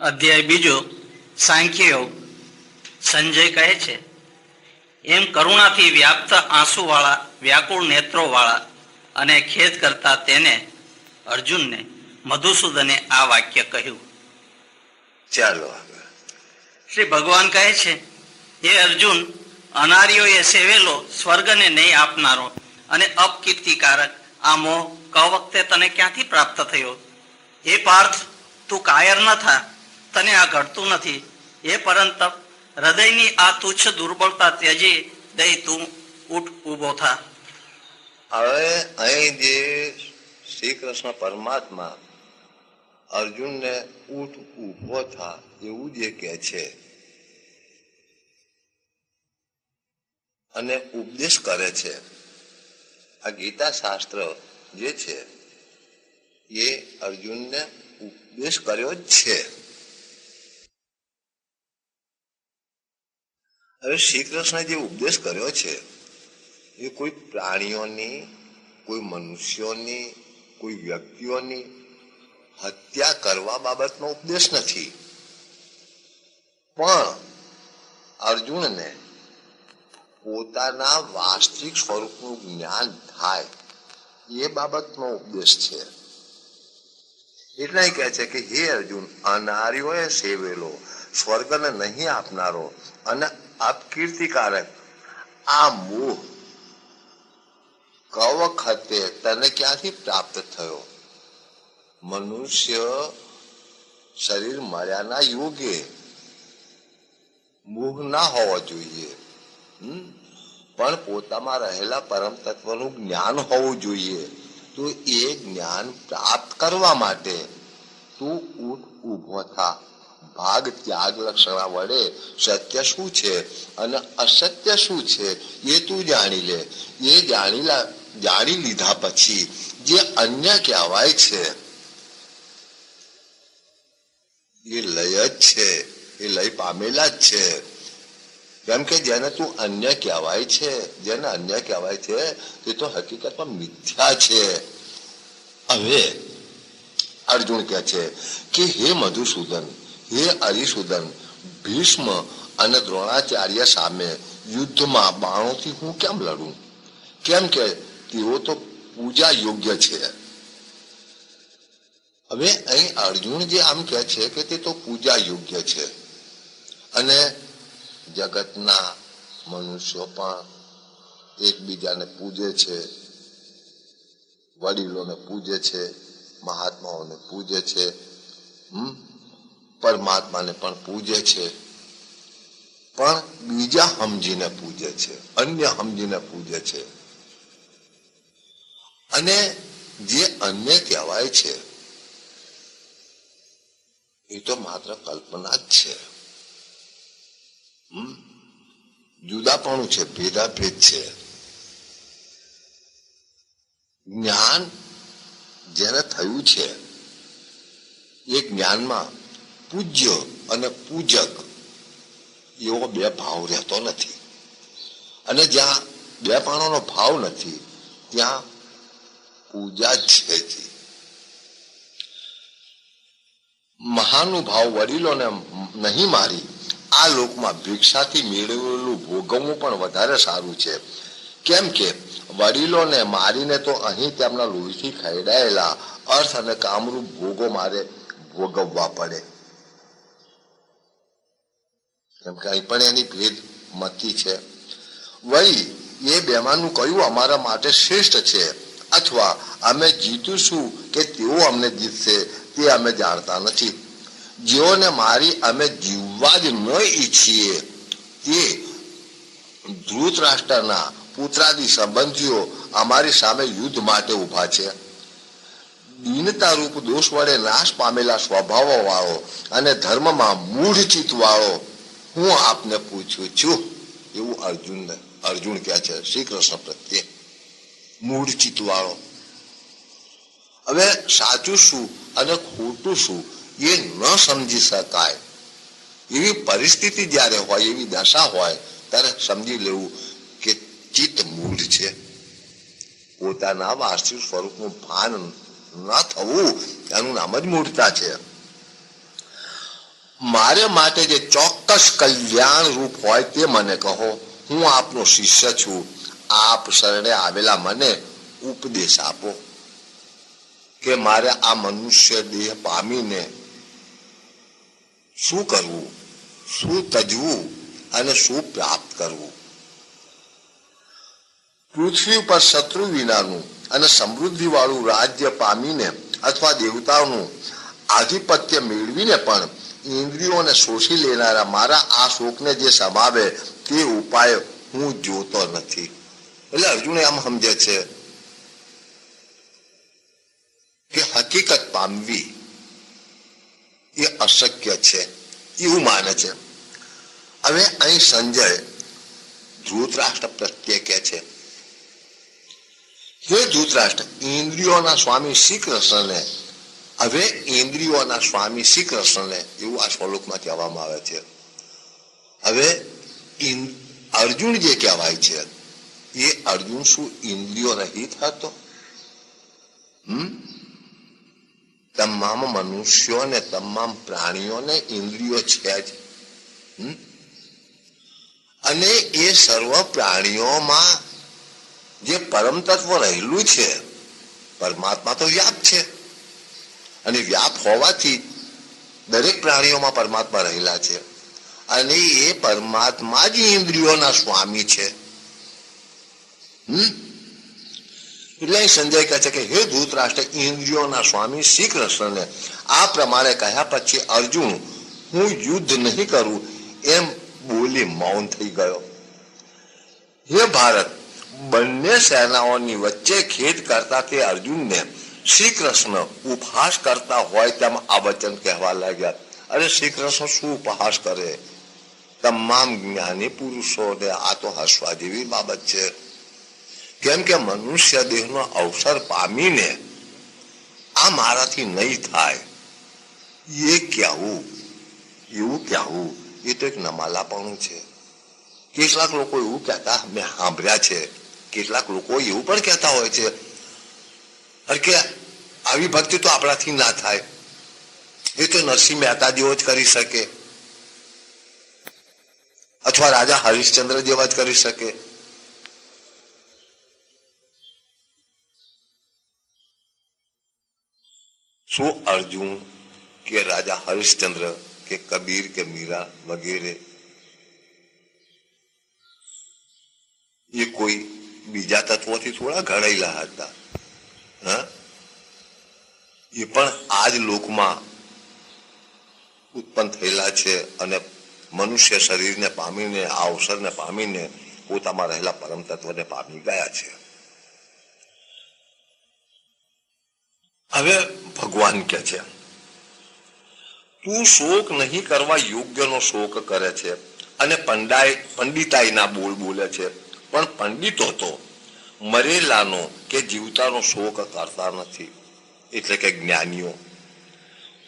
અધ્યાય બીજો સાંખ્ય યોગ. સંજય કહે છે, એમ કરુણાથી વ્યાપ્ત આંસુવાળા વ્યાકુળ નેત્રોવાળા અને ખેદ કરતા તેને અર્જુનને મધુસૂદને આ વાક્ય કહ્યું. ચાલો શ્રી ભગવાન કહે છે, હે અર્જુન, અનારીઓએ સેવેલો સ્વર્ગને નહીં આપનારો અને અપકીર્તિકારક આ મોહ ક વખતે તને ક્યાંથી પ્રાપ્ત થયો? હે પાર્થ, તું કાયર ન થા, તને આ ઘટતું નથી. હે પરંતપ, હૃદયની આ તુચ્છ દુર્બળતા ત્યજી દઈ તું ઉઠ ઊભો થા. હવે અહીં જે શ્રી કૃષ્ણ પરમાત્મા અર્જુનને ઉઠ ઊભો થા એવું જે કહે છે અને ઉપદેશ કરે છે. આ ગીતા શાસ્ત્ર જે છે એ અર્જુનને ઉપદેશ કર્યો જ છે. હવે શ્રી કૃષ્ણે જે ઉપદેશ કર્યો છે એ કોઈ પ્રાણીઓની, કોઈ મનુષ્યોની, કોઈ વ્યક્તિઓની હત્યા કરવા બાબતનો ઉપદેશ નથી, પણ અર્જુનને પોતાના વાસ્તવિક સ્વરૂપનું જ્ઞાન થાય એ બાબતનો ઉપદેશ છે. એટલે કહે છે કે હે અર્જુન, અનારીઓએ સેવેલો સ્વર્ગને નહીં આપનારો અને અપકીર્તિકારક આ મોહ ક વખતે તને ક્યાંથી પ્રાપ્ત થયો? મનુષ્ય શરીર મળ્યાના યોગે મોહ ના હોવો જોઈએ, પણ પોતામાં રહેલા પરમ તત્વનું જ્ઞાન હોવું જોઈએ. તો એ જ્ઞાન પ્રાપ્ત કરવા માટે તું ઉઠ ઊભો થા. ભાગ ત્યાગ લક્ષણા વડે સત્ય શું છે અને અસત્ય શું છે એ તું જાણી લે. એ જાણી લીધા પછી જે અન્ય કહેવાય છે એ લય જ છે, એ લય પામેલા જ છે. કેમ કે જેને તું અન્ય કહેવાય છે, જેને અન્ય કહેવાય છે તે તો હકીકતમાં મિથ્યા છે. હવે અર્જુન કહે છે કે હે મધુસૂદન, હે હરિસૂદન, ભીષ્મ અને દ્રોણાચાર્ય સામે યુદ્ધમાં બાણોથી હું કેમ લડું? કેમ કે તેઓ તો પૂજા યોગ્ય છે. હવે અહીં અર્જુન જે આમ કહે છે કે તે તો પૂજા યોગ્ય છે અને જગતના મનુષ્યો પણ એકબીજાને પૂજે છે, વડીલોને પૂજે છે, મહાત્માઓને પૂજે છે, પરમાત્માને પણ પૂજે છે, પણ બીજા સમજીને પૂજે છે, અન્ય સમજીને પૂજે છે. અને જે અન્ય કહેવાય છે એ તો માત્ર કલ્પના જ છે, જુદાપણું છે, ભેદાભેદ છે. જ્ઞાન જેને થયું છે એ જ્ઞાનમાં પૂજ્ય અને પૂજક એવો બે ભાવ રહેતો નથી. અને જ્યાં બે પાણોનો ભાવ નથી ત્યાં પૂજા જ છે. મહાનુભાવ વડીલોને નહીં મારી આ લોકમાં ભિક્ષાથી મેળવેલું ભોગવવું પણ વધારે સારું છે. કેમ કે વડીલોને મારીને તો અહીં તેમના લોહીથી ખૈડાયેલા અર્થ અને કામરૂપ ભોગો મારે ભોગવવા પડે. કેમ કે અહીં પણ એની ભેદ મતી છે. વળી એ બેમાંનું કયું અમારા માટે શ્રેષ્ઠ છે અથવા અમે જીતીશું કે તેઓ અમને જીતશે તે અમે જાણતા નથી. જેઓને મારી અમે જીવવા જ ન ઈચ્છીએ તે ધૃતરાષ્ટ્રના પુત્રાદિ સંબંધીઓ અમારી સામે યુદ્ધ માટે ઉભા છે. દીનતા રૂપ દોષ વડે નાશ પામેલા સ્વભાવો વાળો અને ધર્મમાં મૂઢ ચિત્ત વાળો હું આપને પૂછું છું. એવું અર્જુન કહે છે શ્રી કૃષ્ણ પ્રત્યે, મૂઢ ચિત્ત વાળો. હવે સાચું શું અને ખોટું શું એ ન સમજી શકાય એવી પરિસ્થિતિ જ્યારે હોય, એવી દશા હોય ત્યારે સમજી લેવું કે ચિત્ત મૂઢ છે. પોતાના વાસ્તવિક સ્વરૂપનું ભાન ન થવું એનું નામ જ મૂઢતા છે. મારે માટે જે ચોક્કસ કલ્યાણ રૂપ હોય તે મને કહો. હું આપનો શિષ્ય છું. આપ શરણે આવેલા મને ઉપદેશ આપો કે મારે આ મનુષ્ય દેહ પામીને શું કરવું, શું તજવું અને શું પ્રાપ્ત કરવું. પૃથ્વી પર શત્રુ વિનાનું અને સમૃદ્ધિ વાળું રાજ્ય પામીને અથવા દેવતાઓનું આધિપત્ય મેળવીને પણ ઇન્દ્રિયોને શોષી લેનારા મારા આ શોકને જે સમાવે તે ઉપાય હું જોતો નથી. એટલે અર્જુન આમ સમજે છે કે હકીકત પામવી એ અશક્ય છે એવું માને છે. હવે અહીં સંજય ધૃતરાષ્ટ્ર પ્રત્યે કહે છે, હે ધૃતરાષ્ટ્ર, ઇન્દ્રિયોના સ્વામી શ્રી કૃષ્ણને, હવે ઇન્દ્રિયોના સ્વામી શ્રી કૃષ્ણને એવું આ શ્લોકમાં કહેવામાં આવે છે. હવે અર્જુન જે કહેવાય છે એ અર્જુન શું ઇન્દ્રિયો રહિત હતો? તમામ મનુષ્યોને, તમામ પ્રાણીઓને ઇન્દ્રિયો છે જ. અને એ સર્વ પ્રાણીઓમાં જે પરમ તત્વ રહેલું છે, પરમાત્મા તો વ્યાપ છે, અને વ્યાપ હોવાથી દરેક પ્રાણીઓમાં પરમાત્મા રહેલા છે, અને એ પરમાત્મા જ ઇન્દ્રિયોના સ્વામી છે. એટલે સંજય કહે છે કે હે ધૃતરાષ્ટ્ર, ઇન્દ્રિયોના સ્વામી શ્રી કૃષ્ણને આ પ્રમાણે કહ્યા પછી અર્જુન હું યુદ્ધ નહીં કરું એમ બોલી મૌન થઈ ગયો. હે ભારત, બંને સેનાઓની વચ્ચે ખેદ કરતા તે અર્જુનને શ્રી કૃષ્ણ ઉપહાસ કરતા હોય તેમ આ વચન કહેવા લાગ્યા. અરે શ્રી કૃષ્ણ શું ઉપહાસ કરે? તમામ જ્ઞાની પુરુષોને આ તો હસવા જેવી બાબત છે. કેમ કે મનુષ્ય દેહનો અવસર પામીને આ મારાથી નહીં થાય એ કહેવું, એવું કહેવું એ તો એક નમાલાપણું છે. કેટલાક લોકો એવું કહેતા મેં સાંભળ્યા છે, કેટલાક લોકો એવું પણ કહેતા હોય છે કે આવી ભક્તિ તો આપણાથી ના થાય, એ તો નરસિંહ મહેતા જેવો જ કરી શકે, અથવા રાજા હરિશ્ચંદ્ર જેવા જ કરી શકે. શું અર્જુન કે રાજા હરિશ્ચંદ્ર કે કબીર કે મીરા વગેરે એ કોઈ બીજા તત્વોથી થોડા ઘડાયેલા હતા? એ પણ આ જ લોકમાં ઉત્પન્ન થયેલા છે અને મનુષ્ય શરીરને પામીને, આ અવસરને પામીને પોતામાં રહેલા પરમ તત્વને પામી ગયા છે. હવે ભગવાન કે છે તું શોક નહીં કરવા યોગ્યનો શોક કરે છે અને પંડિતાઈના બોલ બોલે છે, પણ પંડિતો તો મરેલાનો કે જીવતાનો શોક કરતા નથી, એટલે કે જ્ઞાનીઓ.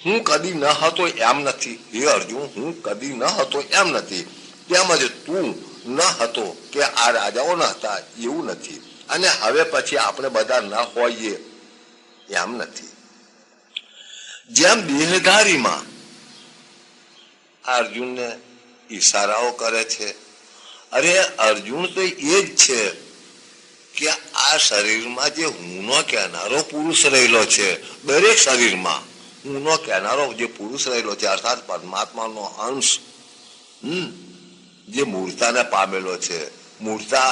હું કદી ન હતો એમ નથી. હે અર્જુન, હું કદી ન હતો એમ નથી, તેમજ તું ન હતો કે આ રાજાઓ ન હતા એવું નથી, અને હવે પછી આપણે બધા ન હોઈએ એમ નથી. જેમ દેહધારીમાં અર્જુનને ઈશારાઓ કરે છે. અરે અર્જુન તો એ જ છે કે આ શરીરમાં જે હુંનો કહેનારો પુરુષ રહેલો છે, દરેક શરીરમાં હુંનો કહેનારો જે પુરુષ રહેલો છે, અર્થાત પરમાત્માનો અંશ જે મૂર્તાને પામેલો છે. મૂર્તા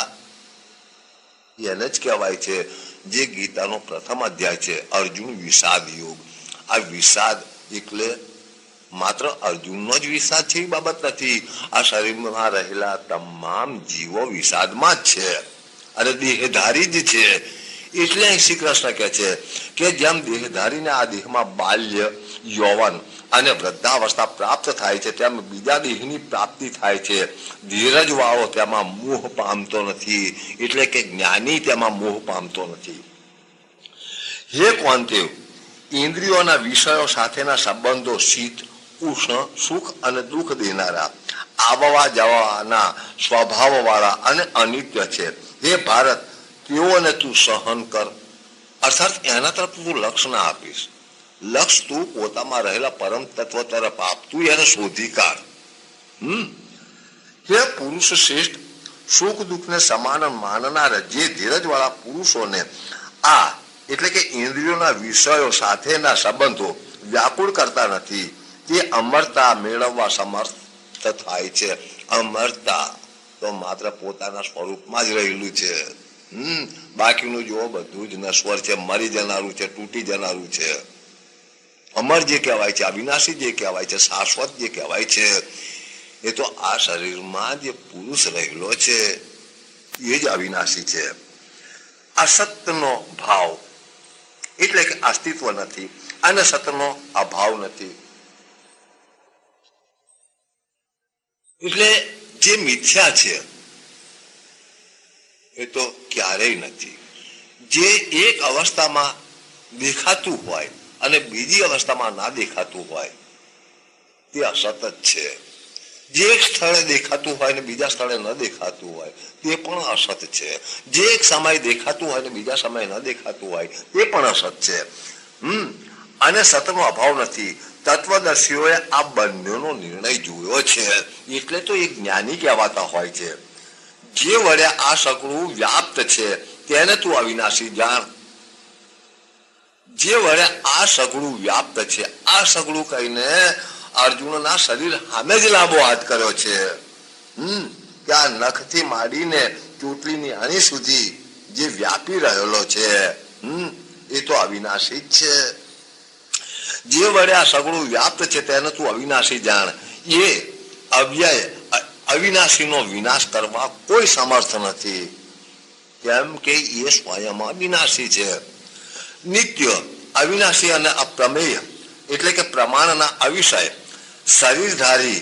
એને જ કહેવાય છે જે ગીતાનો પ્રથમ અધ્યાય છે, અર્જુન વિષાદ યોગ. આ વિષાદ એટલે માત્ર અર્જુનનો જ વિષાદ છે એ બાબત નથી. આ શરીરમાં રહેલા તમામ જીવો વિષાદમાં જ છે અને દેહધારી જ છે. એટલે અહીં શ્રી કૃષ્ણ કહે છે કે જેમ દેહધારીને આ દેહમાં બાલ્ય, યૌવન અને વૃદ્ધાવસ્થા પ્રાપ્ત થાય છે, તેમ બીજા દેહની પ્રાપ્તિ થાય છે. ધીરજ વાળો તેમાં મોહ પામતો નથી, એટલે કે જ્ઞાની તેમાં મોહ પામતો નથી. હે કૌંતેય, ઇન્દ્રિયોના વિષયો સાથેના સંબંધો શીત, ઉષ્ણ, સુખ અને દુઃખ દેનારા, આવવા જવાના સ્વભાવ વાળા અને અનિત્ય છે. હે ભારત, તેઓને તું સહન કર, અર્થાત એના તરફ તું લક્ષ ના આપીશ. લક્ષ તું પોતામાં રહેલા પરમ તત્વ તરફ આપ, તું એને શોધી કાઢ. હે પુરુષ શ્રેષ્ઠ, સુખ દુઃખને સમાન માનનારા જે ધીરજવાળા પુરુષોને આ એટલે કે ઇન્દ્રિયોના વિષયો સાથેના સંબંધો વ્યાકુળ કરતા નથી, તે અમરતા મેળવવા સમર્થ થાય છે. અમરતા તો માત્ર પોતાના સ્વરૂપમાં જ રહેલું છે. બાકીનું જો બધું જ નશ્વર છે, મરી જનારું છે, તૂટી જનારું છે. અમર જે કહેવાય છે, અવિનાશી જે કહેવાય છે, શાશ્વત જે કહેવાય છે, એ તો આ શરીરમાં જે પુરુષ રહેલો છે એ જ અવિનાશી છે. અસતનો ભાવ એટલે કે અસ્તિત્વ નથી અને સતનો અભાવ નથી. એટલે જે મિથ્યા છે એ તો ક્યારેય નથી. જે એક અવસ્થામાં દેખાતું હોય અને બીજી અવસ્થામાં ના દેખાતું હોય તે અસત જ છે. જે એક સ્થળે દેખાતું હોય ને બીજા સ્થળે ન દેખાતું હોય તે પણ અસત છે. જે એક સમય દેખાતું હોય ને બીજા સમયે ન દેખાતું હોય તે પણ અસત છે. અને સતનો અભાવ નથી. તત્વદર્શીઓએ આ બંનેનો નિર્ણય જોયો છે એટલે તો એ જ્ઞાની કહેવાતા હોય છે. જે વડે આ સગળું વ્યાપ્ત છે તેને તું અવિનાશી જાણ. જે વડે આ સગળું વ્યાપ્ત છે, આ સગળું કહીને અર્જુનના શરીર સામે જ લાંબો હાથ કર્યો છે. ત્યાં નખથી માંડીને ચોટલીની અણી સુધી જે વ્યાપી રહેલો છે એ તો અવિનાશી જ છે. જે વડે આ સગળું વ્યાપ્ત છે તેને તું અવિનાશી જાણ. એ અવ્યય અવિનાશીનો વિનાશ કરવા કોઈ સમર્થ નથી, કેમ કે એ સ્વયં અવિનાશી છે. નિત્ય અવિનાશી અને અપ્રમેય એટલે કે પ્રમાણના અવિષય શરીરધારી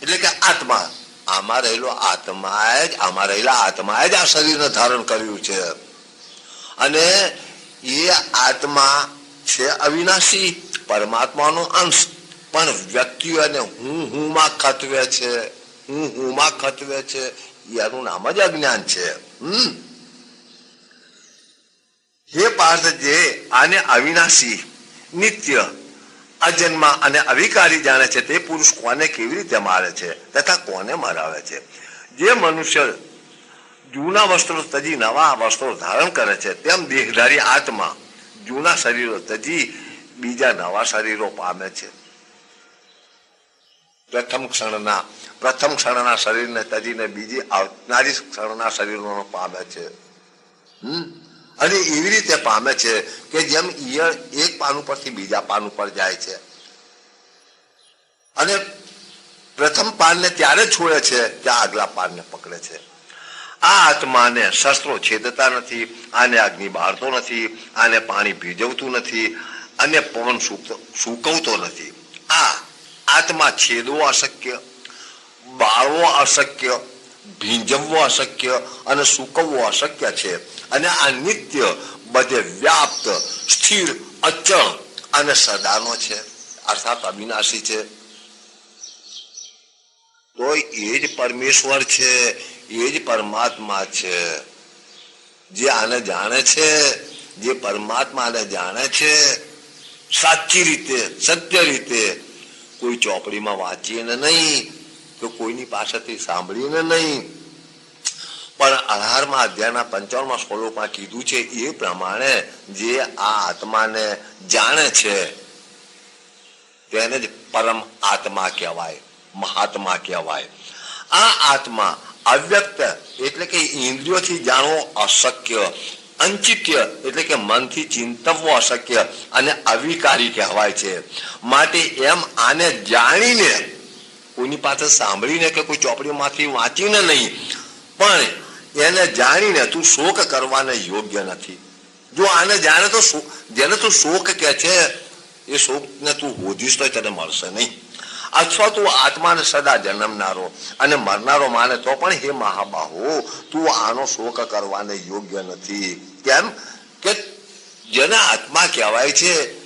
એટલે કે આત્મા, આમાં રહેલા આત્માએ જ આ શરીરને ધારણ કર્યું છે. અને એ આત્મા છે અવિનાશી, પરમાત્માનો અંશ, પણ વ્યક્તિઓને હુંમાં ખતવે છે. હુંમાં ખતવે છે એનું નામ જ અજ્ઞાન છે. હે પાર્થ, જે આને અવિનાશી, નિત્ય, અજન્મા અને અવિકારી જાણે છે તે પુરુષ કોને કેવી રીતે મારે છે તથા કોને મરાવે છે? જે મનુષ્ય જૂના વસ્ત્રો તજી નવા વસ્ત્રો ધારણ કરે છે, તેમ દેહધારી આત્મા જૂના શરીરો તજી બીજા નવા શરીરો પામે છે. પ્રથમ ક્ષણના શરીરને તજીને બીજી આવનારી ક્ષણના શરીરો પામે છે. અને એવી રીતે પામે છે કે જેમ ઈયળ એક પાન ઉપરથી બીજા પાન ઉપર જાય છે અને પ્રથમ પાનને ત્યારે છોડે છે ત્યાં આગલા પાનને પકડે છે. આ આત્માને શસ્ત્રો છેદતા નથી, આને અગ્નિ બાળતો નથી, આને પાણી ભીજવતું નથી અને પવન સૂકવતો નથી. આ આત્મા છેદવો અશક્ય, બાળવો અશક્ય, ભીંજવવો અશક્ય અને સૂકવવો અશક્ય છે. અને આ નિત્ય, બધે વ્યાપ્ત, સ્થિર, અચળ અને સદાનો છે, અર્થાત અવિનાશી છે. તો એ જ પરમેશ્વર છે, એ જ પરમાત્મા છે. જે આને જાણે છે, જે પરમાત્માને જાણે છે સાચી રીતે, સત્ય રીતે, કોઈ ચોપડીમાં વાંચીને નહીં કે કોઈની પાસેથી સાંભળીને નહીં, પણ 18મા અધ્યાયના 55મા શ્લોકમાં કીધું છે એ પ્રમાણે જે આ આત્માને જાણે છે તેને જ પરમ આત્મા કહેવાય, મહાત્મા કહેવાય. આ આત્મા અવ્યક્ત એટલે કે ઇન્દ્રિયોથી જાણવો અશક્ય, અંચિત્ય એટલે કે મનથી ચિંતવવો અશક્ય અને અવિકારી કહેવાય છે. માટે એમ આને જાણીને, કોઈની પાસે સાંભળીને કે કોઈ ચોપડીમાંથી વાંચીને નહીં, પણ એને જાણીને તું શોક કરવાને યોગ્ય નથી. જો આને જાણે તો જેને તું શોક કે છે એ શોકને તું હોધીશ તો તને મળશે નહીં. અથવા તું આત્માને સદા જન્મનારો અને મરનારો માને તો પણ હે મહાબાહો, તું આનો શોક કરવાને યોગ્ય નથી. કેમ કે જેને આત્મા કહેવાય છે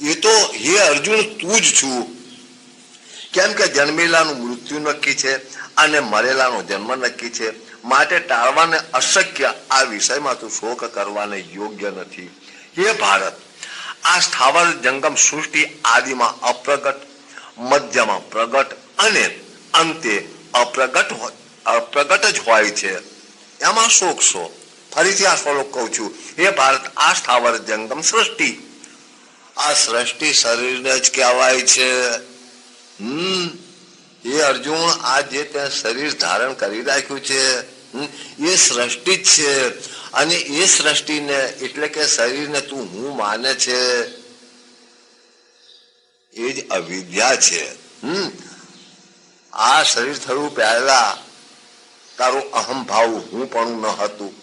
એ તો હે અર્જુન તું જ છું. કેમ કે જન્મેલાનું મૃત્યુ નક્કી છે અને મરેલાનો જન્મ નક્કી છે. માટે ટાળવાને અશક્ય આ વિષયમાં તું શોક કરવાને યોગ્ય નથી. હે ભારત, આ સ્થાવર જંગમ સૃષ્ટિ આદિમાં અપ્રગટ, મધ્યમાં પ્રગટ અને અંતે અપ્રગટ જ હોય છે. એમાં શોક શો. ફરીથી આ શ્લોક કહું છું. હે ભારત, આ સ્થાવર જંગમ સૃષ્ટિ, આ સૃષ્ટિ શરીરને જ કહેવાય છે. એ અર્જુન, આ જે તે શરીર ધારણ કરી રાખ્યું છે એ સૃષ્ટિ જ છે. અને એ સૃષ્ટિને એટલે કે શરીરને તું હું માને છે એ જ અવિદ્યા છે. આ શરીર થયું પહેલા તારું અહમ ભાવ હું પણ ન હતું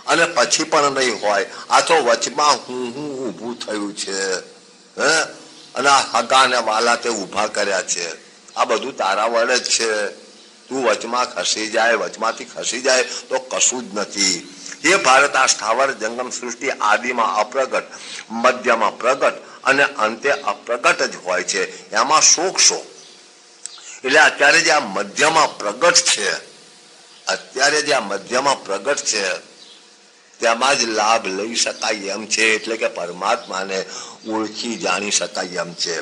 અને પછી પણ નહીં હોય. આ તો વચમાં હું ઊભું થયું છે. અને આ હગા ને વાલા તે ઊભા કર્યા છે. આ બધું તારા વડે જ છે. તું વચમાં ખસી જાય, વચમાંથી ખસી જાય તો કશું જ નથી. એ ભારત, આ સ્થાવર જંગમ સૃષ્ટિ આદિમાં અપ્રગટ, મધ્યમાં પ્રગટ અને અંતે અપ્રગટ જ હોય છે. એમાં શોક શો. એટલે અત્યારે જે આ મધ્યમાં પ્રગટ છે, અત્યારે જે આ મધ્યમાં પ્રગટ છે તેમાં જ લાભ લઈ શકાય એમ છે. એટલે કે પરમાત્માને ઓળખી જાણી શકાય એમ છે.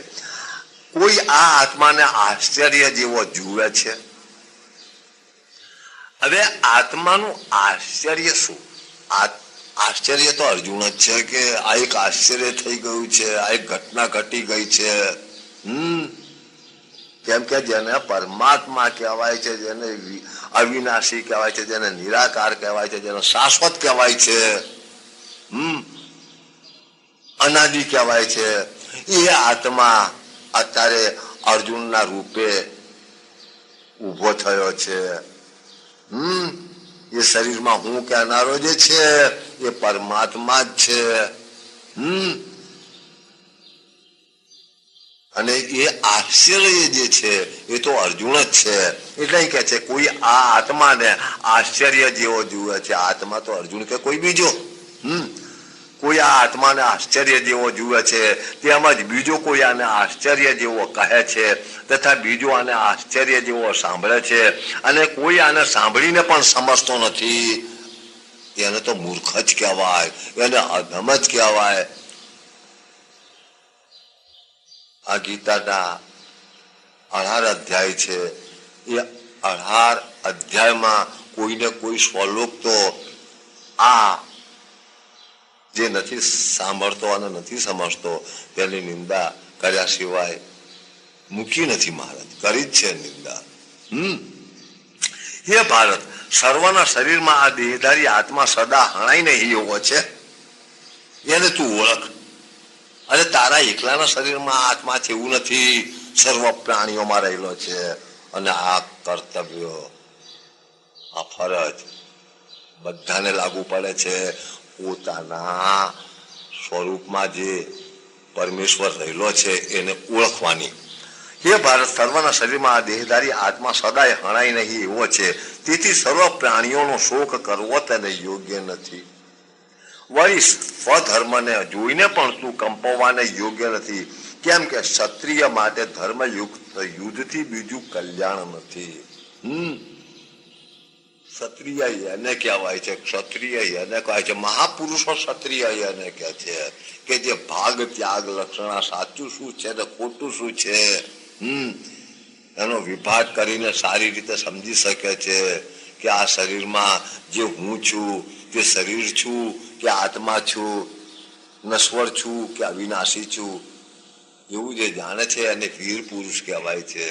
કોઈ આ આત્માને આશ્ચર્ય જેવો જુએ છે? હવે આત્માનું આશ્ચર્ય શું? આશ્ચર્ય તો અર્જુન જ છે કે આ એક આશ્ચર્ય થઈ ગયું છે, આ એક ઘટના ઘટી ગઈ છે. કેમ કે જેને પરમાત્મા કહેવાય છે, જેને અવિનાશી કહેવાય છે, જેને નિરાકાર કહેવાય છે, જેને શાશ્વત કહેવાય છે, અનાદિ કહેવાય છે, એ આત્મા અત્યારે અર્જુનના રૂપે ઉભો થયો છે. એ શરીરમાં હું કહેનારો જે છે એ પરમાત્મા જ છે. અને એ આશ્ચર્ય જે છે એ તો અર્જુન જ છે. એટલે કે છે કોઈ આ આત્માને આશ્ચર્ય જેવો જુએ છે. આત્મા તો અર્જુન કે કોઈ બીજો. કોઈ આ આત્માને આશ્ચર્ય જેવો જુએ છે, તેમજ બીજો કોઈ આને આશ્ચર્ય જેવો કહે છે, તથા બીજો આને આશ્ચર્ય જેવો સાંભળે છે, અને કોઈ આને સાંભળીને પણ સમજતો નથી. એને તો મૂર્ખ જ કહેવાય, એને અધમ જ કહેવાય. આ ગીતાના 18 અધ્યાય છે. એ 18 અધ્યાયમાં કોઈને કોઈ શ્લોક તો આ જે નથી સાંભળતો અને નથી સમજતો તેની નિંદા કર્યા સિવાય મૂકી નથી મહારાજ. કરી જ છે નિંદા. હે ભારત, સર્વના શરીરમાં આ દેહધારી આત્મા સદા હણાઈને એવો છે. એને તું ઓળખ. અને તારા એકલાના શરીરમાં આત્મા છે એવું નથી. સર્વ પ્રાણીઓમાં રહેલો છે. અને આ કર્તવ્ય, આ ફરજ બધાને લાગુ પડે છે. પોતાના સ્વરૂપમાં જે પરમેશ્વર રહેલો છે એને ઓળખવાની. હે ભારત, સર્વના શરીરમાં આ દેહધારી આત્મા સદાય હણાય નહીં એવો છે. તેથી સર્વ પ્રાણીઓનો શોક કરવો તેને યોગ્ય નથી. વળી સ્વધર્મને જોઈને પણ તું કંપાવવાને યોગ્ય નથી. કેમ કે ક્ષત્રિય માટે ધર્મયુક્ત યુદ્ધથી બીજું કલ્યાણ નથી. ક્ષત્રિય એને કહેવાય છે. ક્ષત્રિય એને કહેવાય છે. મહાપુરુષો ક્ષત્રિય એને કહે છે કે જે ભાગ ત્યાગ લક્ષણા સાચું શું છે ને ખોટું શું છે એનો વિભાગ કરીને સારી રીતે સમજી શકે છે કે આ શરીરમાં જે હું છું તે શરીર છું કે આત્મા છું, નશ્વર છું કે અવિનાશી છું, એવું જે જાણે છે એને વીર પુરુષ કહેવાય છે.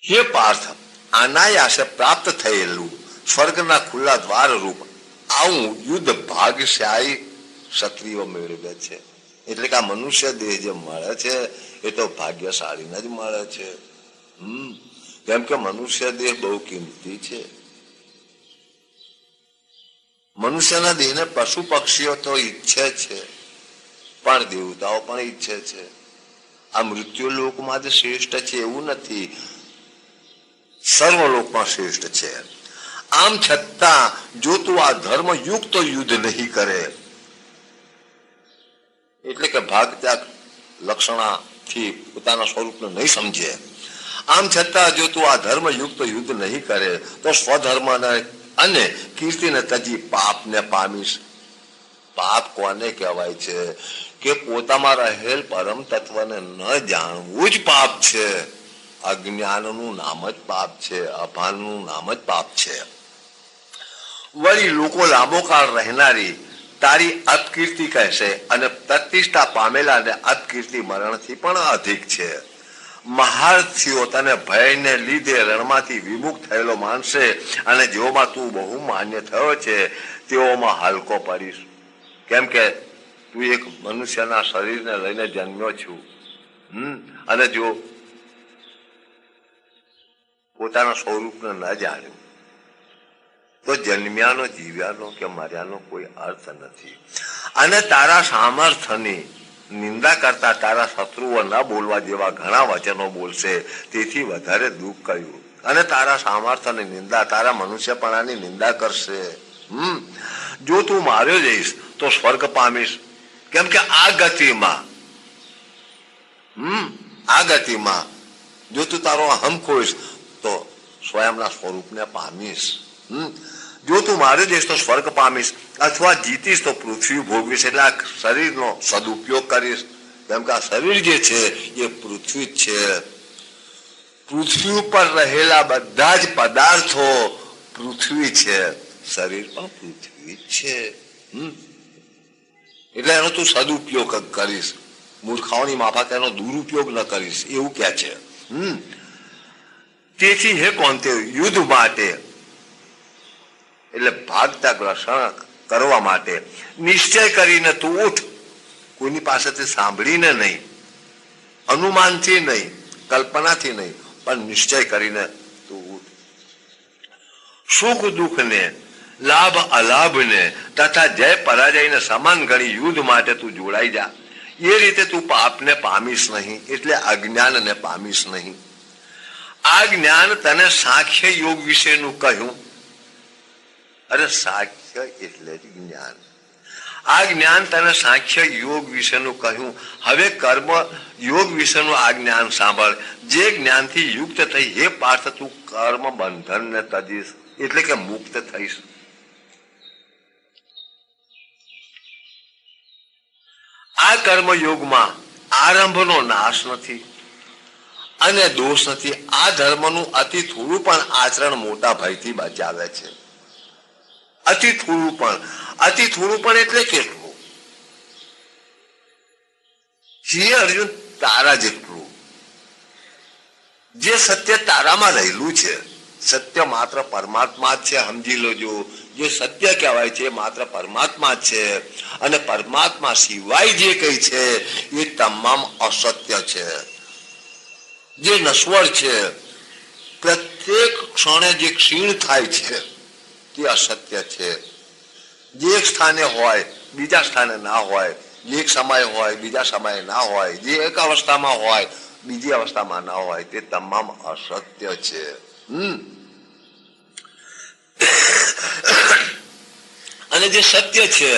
હે પાર્થ, અનાયાસે પ્રાપ્ત થયેલું સ્વર્ગના ખુલ્લા દ્વાર રૂપ આવું યુદ્ધ ભાગ્યશાળી ક્ષત્રિયો મેળવે છે. એટલે કે આ મનુષ્ય દેહ જે મળે છે એ તો ભાગ્યશાળીને જ મળે છે. કેમ કે મનુષ્ય દેહ બહુ કિંમતી છે. મનુષ્યના દેહને પશુ પક્ષીઓ તો ઈચ્છે છે, પણ દેવતાઓ પણ ઈચ્છે છે. આ મૃત્યુ લોકમાં જ શ્રેષ્ઠ છે એવું નથી, સર્વલોકમાં શ્રેષ્ઠ છે. આમ છતાં જો તું આ ધર્મયુક્ત યુદ્ધ નહીં કરે, એટલે કે ભાગ ત્યાગ લક્ષણાથી પોતાના સ્વરૂપને નહીં સમજે, આમ છતાં જો તું આ ધર્મયુક્ત યુદ્ધ નહીં કરે તો સ્વધર્મને અને કીર્તિને તજી પાપને પામીશ. પાપ કોને કહેવાય છે? કે પોતામાં રહેલ પરમ તત્વને ન જાણવું જ પાપ છે. અજ્ઞાનનું નામ જ પાપ છે, અભાનનું નામ જ પાપ છે. વળી લોકો લાંબો કાળ રહેનારી તારી અપકીર્તિ કહેશે અને પ્રતિષ્ઠા પામેલાને અપકીર્તિ મરણથી પણ અધિક છે. મહારથીઓ તને ભયને લીધે રણમાંથી વિમુખ થયેલો માનશે અને જેઓમાં તું બહુ માન્ય થયો છે તેઓમાં હલકો પડીશ. કેમ કે તું એક મનુષ્યના શરીરને લઈને જન્મ્યો છું અને જો પોતાના સ્વરૂપને ન જાણ્યું તો જન્મ્યાનો જીવ્યાનો કે મર્યાનો કોઈ અર્થ નથી. અને તારા સામર્થ્યની નિંદા કરતા તારા શત્રુઓ ન બોલવા જેવા ઘણા વચનો બોલશે, તેથી વધારે દુઃખ કર્યું. અને તારા સામર્થ્યની નિંદા, તારા મનુષ્યપણાની નિંદા કરશે. જો તું માર્યો જઈશ તો સ્વર્ગ પામીશ. કેમ કે આ ગતિમાં જો તું તારો અહમ ખોઈશ તો સ્વયંના સ્વરૂપને પામીશ. જો તું મારી દઈશ તો સ્વર્ગ પામીશ, અથવા જીતીશ તો પૃથ્વી ભોગવીશ. એટલે આ શરીરનો સદુપયોગ કરીશ. કેમ કે આ શરીર જે છે એ પૃથ્વી જ છે. પૃથ્વી ઉપર રહેલા બધા જ પદાર્થો પૃથ્વી છે, શરીર પણ પૃથ્વી જ છે. એટલે એનો તું સદુપયોગ કરીશ, મૂર્ખાઓની માફક એનો દુરુપયોગ ન કરીશ, એવું કે છે. તેથી હે કોંતે, યુદ્ધ માટે એટલે ભાગતા ગ્રસણ કરવા માટે નિશ્ચય કરીને તું ઉઠ. કોઈની પાસેથી સાંભળીને નહીં, અનુમાનથી નહીં, કલ્પનાથી નહીં, પણ નિશ્ચય કરીને તું ઉઠ. સુખ દુઃખને, લાભ અલાભને તથા જય પરાજયને સમાન ગણી યુદ્ધ માટે તું જોડાઈ જા. એ રીતે તું પાપને પામીશ નહીં, એટલે અજ્ઞાનને પામીશ નહીં. આ જ્ઞાન તને સાંખ્ય યોગ વિશેનું કહ્યું. અરે સાંખ્ય એટલે જ જ્ઞાન. આ જ્ઞાન તને સાંખ્ય યોગ વિશેનું કહ્યું. હવે કર્મ યોગ વિશેનું આ જ્ઞાન સાંભળ. જે જ્ઞાનથી યુક્ત થઈ હે પાર્થ, તું કર્મ બંધનને તજીશ, એટલે કે મુક્ત થઈશ. આ કર્મયોગમાં આરંભનો નાશ નથી અને દોષ નથી. આ ધર્મનું અતિ થોડું પણ આચરણ મોટા ભયથી બચાવે છે. અતિ થોડું પણ એટલે કેટલું? જે અર્જુન તારા જેટલું, જે સત્ય તારામાં રહેલું છે. સત્ય માત્ર પરમાત્મા જ છે, સમજી લોજો. જે સત્ય કહેવાય છે માત્ર પરમાત્મા જ છે, અને પરમાત્મા સિવાય જે કઈ છે એ તમામ અસત્ય છે, જે નશ્વર છે. પ્રત્યેક ક્ષણે જે ક્ષીણ થાય છે તે અસત્ય છે. જે એક સ્થાને હોય બીજા સ્થાને ના હોય, જે એક સમય હોય બીજા સમયે ના હોય, જે એક અવસ્થામાં હોય બીજી અવસ્થામાં ના હોય, તે તમામ અસત્ય છે. અને જે સત્ય છે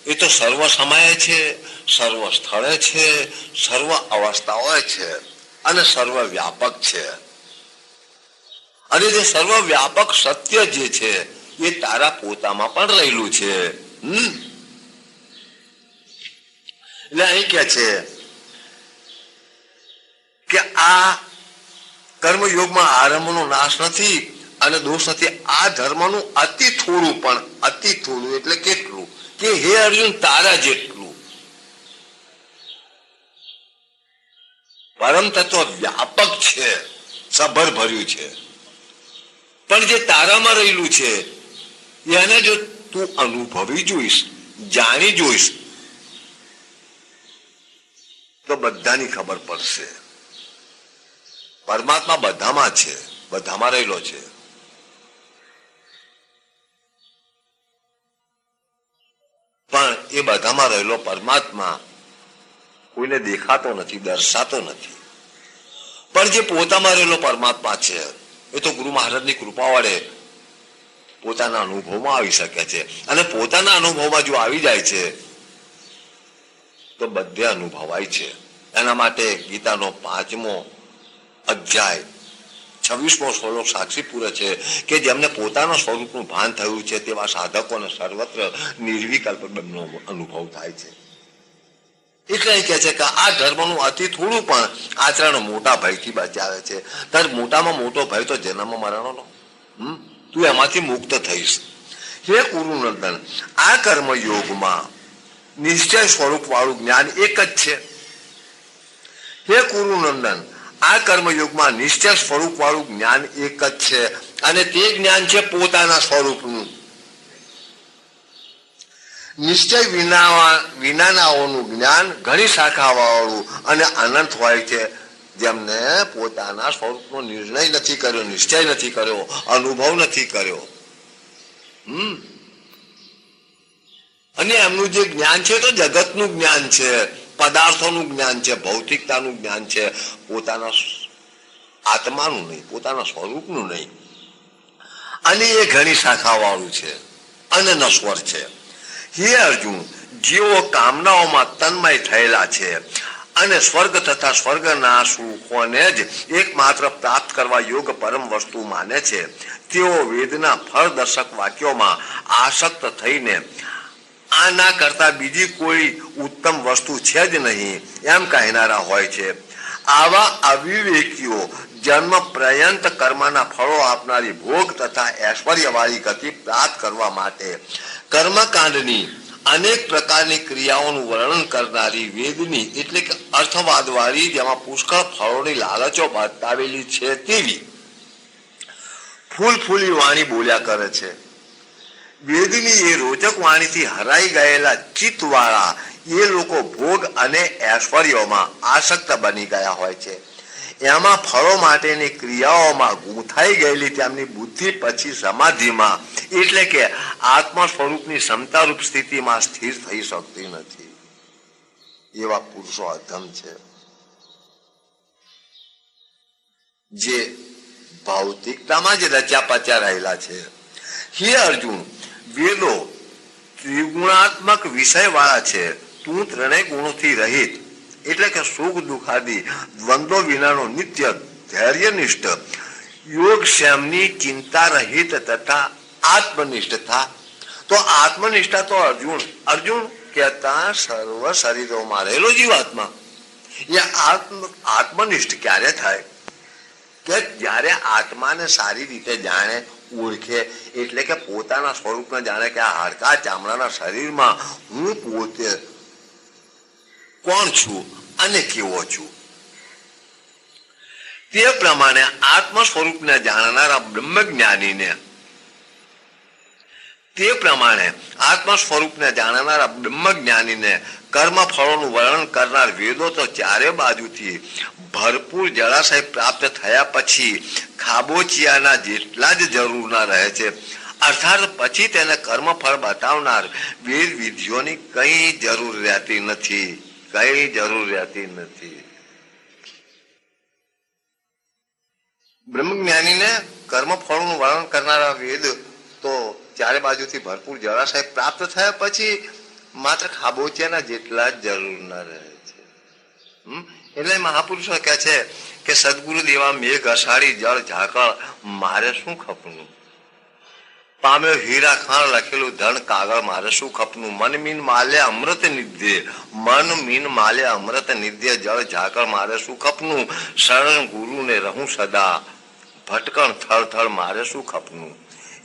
એ તો સર્વ સમયે છે, સર્વ સ્થળે છે, સર્વ અવસ્થાઓ છે અને સર્વ વ્યાપક છે. અને જે સર્વ વ્યાપક સત્ય જે છે એ તારા પોતામાં પણ રહેલું છે. એટલે અહીં કે છે કે આ કર્મયોગમાં આરંભનો નાશ નથી અને દોષ નથી. આ ધર્મનું અતિ થોડું એટલે કેટલું? કે હે અર્જુન, તારા જેટલું. પરમ તત્વ વ્યાપક છે, સભર ભર્યું છે, પણ જે તારામાં રહેલું છે એને જો તું અનુભવી જોઈશ, જાણી જોઈશ, તો બધાની ખબર પડશે. પરમાત્મા બધામાં છે, બધામાં રહેલો છે. પણ એ બધામાં રહેલો પરમાત્મા કોઈને દેખાતો નથી, દર્શાતો નથી. પણ જે પોતામાં રહેલો પરમાત્મા છે એ તો ગુરુ મહારાજની કૃપા વડે પોતાના અનુભવમાં આવી શકે છે. અને પોતાના અનુભવમાં જો આવી જાય છે તો બધે અનુભવાય છે. એના માટે ગીતાનો 5મો અધ્યાય 26મો શ્લોક સાક્ષી પૂરે છે કે જેમને પોતાના સ્વરૂપનું ભાન થયું છે તેવા સાધકોને સર્વત્ર નિર્વિકલ્પ બ્રહ્મનો અનુભવ થાય છે. એટલે એ કહે છે કે આ ધર્મનું અતિ થોડું પણ આચરણ મોટા ભયથી બચાવે છે. તાર મોટામાં મોટો ભય તો જન્મ મરણનો. તું એમાંથી મુક્ત થઈશ. હે કુરુનંદન, આ કર્મ યોગમાં નિશ્ચય સ્વરૂપ વાળું જ્ઞાન એક જ છે. હે કુરુનંદન, આ કર્મયોગમાં નિશ્ચય સ્વરૂપ વાળું જ્ઞાન એક જ છે અને તે જ્ઞાન છે પોતાના સ્વરૂપનું. નિશ્ચય વિનાનાઓનું જ્ઞાન ઘણી શાખા વાળું અને અનંત હોય છે. જેમને પોતાના સ્વરૂપનો નિર્ણય નથી કર્યો, નિશ્ચય નથી કર્યો, અનુભવ નથી કર્યો, અને એમનું જે જ્ઞાન છે તો જગતનું જ્ઞાન છે, પદાર્થોનું જ્ઞાન છે, ભૌતિકતાનું જ્ઞાન છે, પોતાના આત્માનું નહીં, પોતાના સ્વરૂપનું નહીં. અને એ ઘણી શાખા વાળું છે અને નશ્વર છે. હે અર્જુન, જેઓ કામનાઓમાં તન્મય થયેલા છે અને સ્વર્ગ તથા સ્વર્ગના સુખોને જ એકમાત્ર પ્રાપ્ત કરવા યોગ પરમ વસ્તુ માને છે, તેઓ વેદના ફળદર્શક વાક્યોમાં આસક્ત થઈને આના કરતા બીજી કોઈ ઉત્તમ વસ્તુ છે જ નહીં એમ કહેનારા હોય છે. આવા અવિવેકીઓ જન્મ પર્યંત કર્મના ફળો આપનારી ભોગ તથા ઐશ્વર્યવાળી ગતિ પ્રાપ્ત કરવા માટે કર્મકાંડની અનેક પ્રકારની ક્રિયાઓનું વર્ણન કરનારી વેદની એટલે કે અર્થવાદવાળી, જેમાં પુષ્કળ ફળોની લાલચો બતાવેલી છે તેવી ફૂલફૂલી વાણી બોલ્યા કરે છે. વેદની એ રોચક વાણીથી હરાઈ ગયેલા ચિત્તવાળા એ લોકો ભોગ અને ઐશ્વર્યોમાં આસક્ત બની ગયા હોય છે. એમાં ફળો માટેની ક્રિયાઓમાં ગૂંથાઈ ગયેલી તેમની બુદ્ધિ પછી સમાધિમાં એટલે કે આત્મ સ્વરૂપની સમતારૂપ સ્થિતિમાં સ્થિર થઈ શકતી નથી. એવા પુરુષો અધમ છે જે ભૌતિકતામાં જ રચ્યા પચ્યા રહેલા છે. હે અર્જુન, વેદો ત્રિગુણાત્મક વિષય વાળા છે. તું ત્રણેય ગુણોથી રહિત એટલે કે સુખ દુઃખાદી દ્વંદ્વો વિનાનો નિત્ય ધૈર્યનિષ્ઠ યોગક્ષેમની ચિંતા રહિત તથા આત્મનિષ્ઠ થા. તો આત્મનિષ્ઠા તો અર્જુન કહેતા સર્વ શરીરોમાં રહેલો જીવાત્મા એ આત્મનિષ્ઠ ક્યારે થાય કે જ્યારે આત્માને સારી રીતે જાણે, ઓળખે, એટલે કે પોતાના સ્વરૂપને જાણે કે આ હાડકા ચામડાના શરીરમાં હું પોતે કોણ છું અને કેવો છું. તે પ્રમાણે આત્મ સ્વરૂપને જાણનારા બ્રહ્મજ્ઞાનીને કર્મ ફળોનું વર્ણન કરનાર વેદો તો ચારે બાજુથી ભરપૂર જળાશય પ્રાપ્ત થયા પછી ખાબોચિયાના જેટલા જ જરૂરના રહે છે. અર્થાત પછી તેને કર્મ ફળ બતાવનાર વેદ વિધિઓની કઈ જરૂર રહેતી નથી. બ્રહ્મજ્ઞાનીને કર્મ ફળોનું વર્ણન કરનારા વેદ તો ચારે બાજુથી ભરપૂર જળાશય પ્રાપ્ત થયા પછી માત્ર ખાબોચિયાના જેટલા જ જરૂરના રહે છે. એટલે મહાપુરુષો કહે છે કે સદગુરુ દેવા મેઘ અષાઢી જળ ઝાકળ મારે શું ખપનું, પામ્યો હીરા ખાણ લખેલું ધન કાગળ મારે શું ખપનું, મન મીન માલ્ય અમૃત નિધ્ય જળ ઝાકળ મારે શું ખપનું, શરણ ગુરુને રહું સદા ભટકણ થળ થળ મારે શું ખપનું,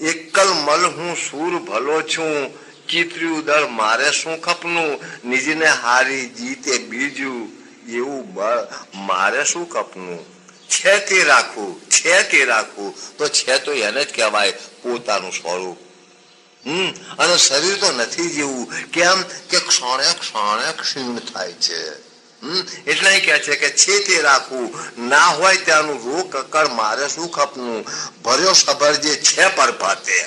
એકલ મલ હું સૂર ભલો છું ચિત્ર્યું દળ મારે શું ખપનું, નિજને હારી જીતે બીજું એવું બળ મારે શું ખપનું. છે તે રાખવું તો છે તો એને જ કહેવાય પોતાનું સ્વરૂપ. અને શરીર તો નથી જેવું. કેમ કે ક્ષણે ક્ષણે ક્ષીણ થાય છે. એટલે કહે છે કે છે તે રાખવું, ના હોય ત્યાંનું રોગ કકળ મારે શું ખપનું, ભર્યો સભર જે છે પરભાતે,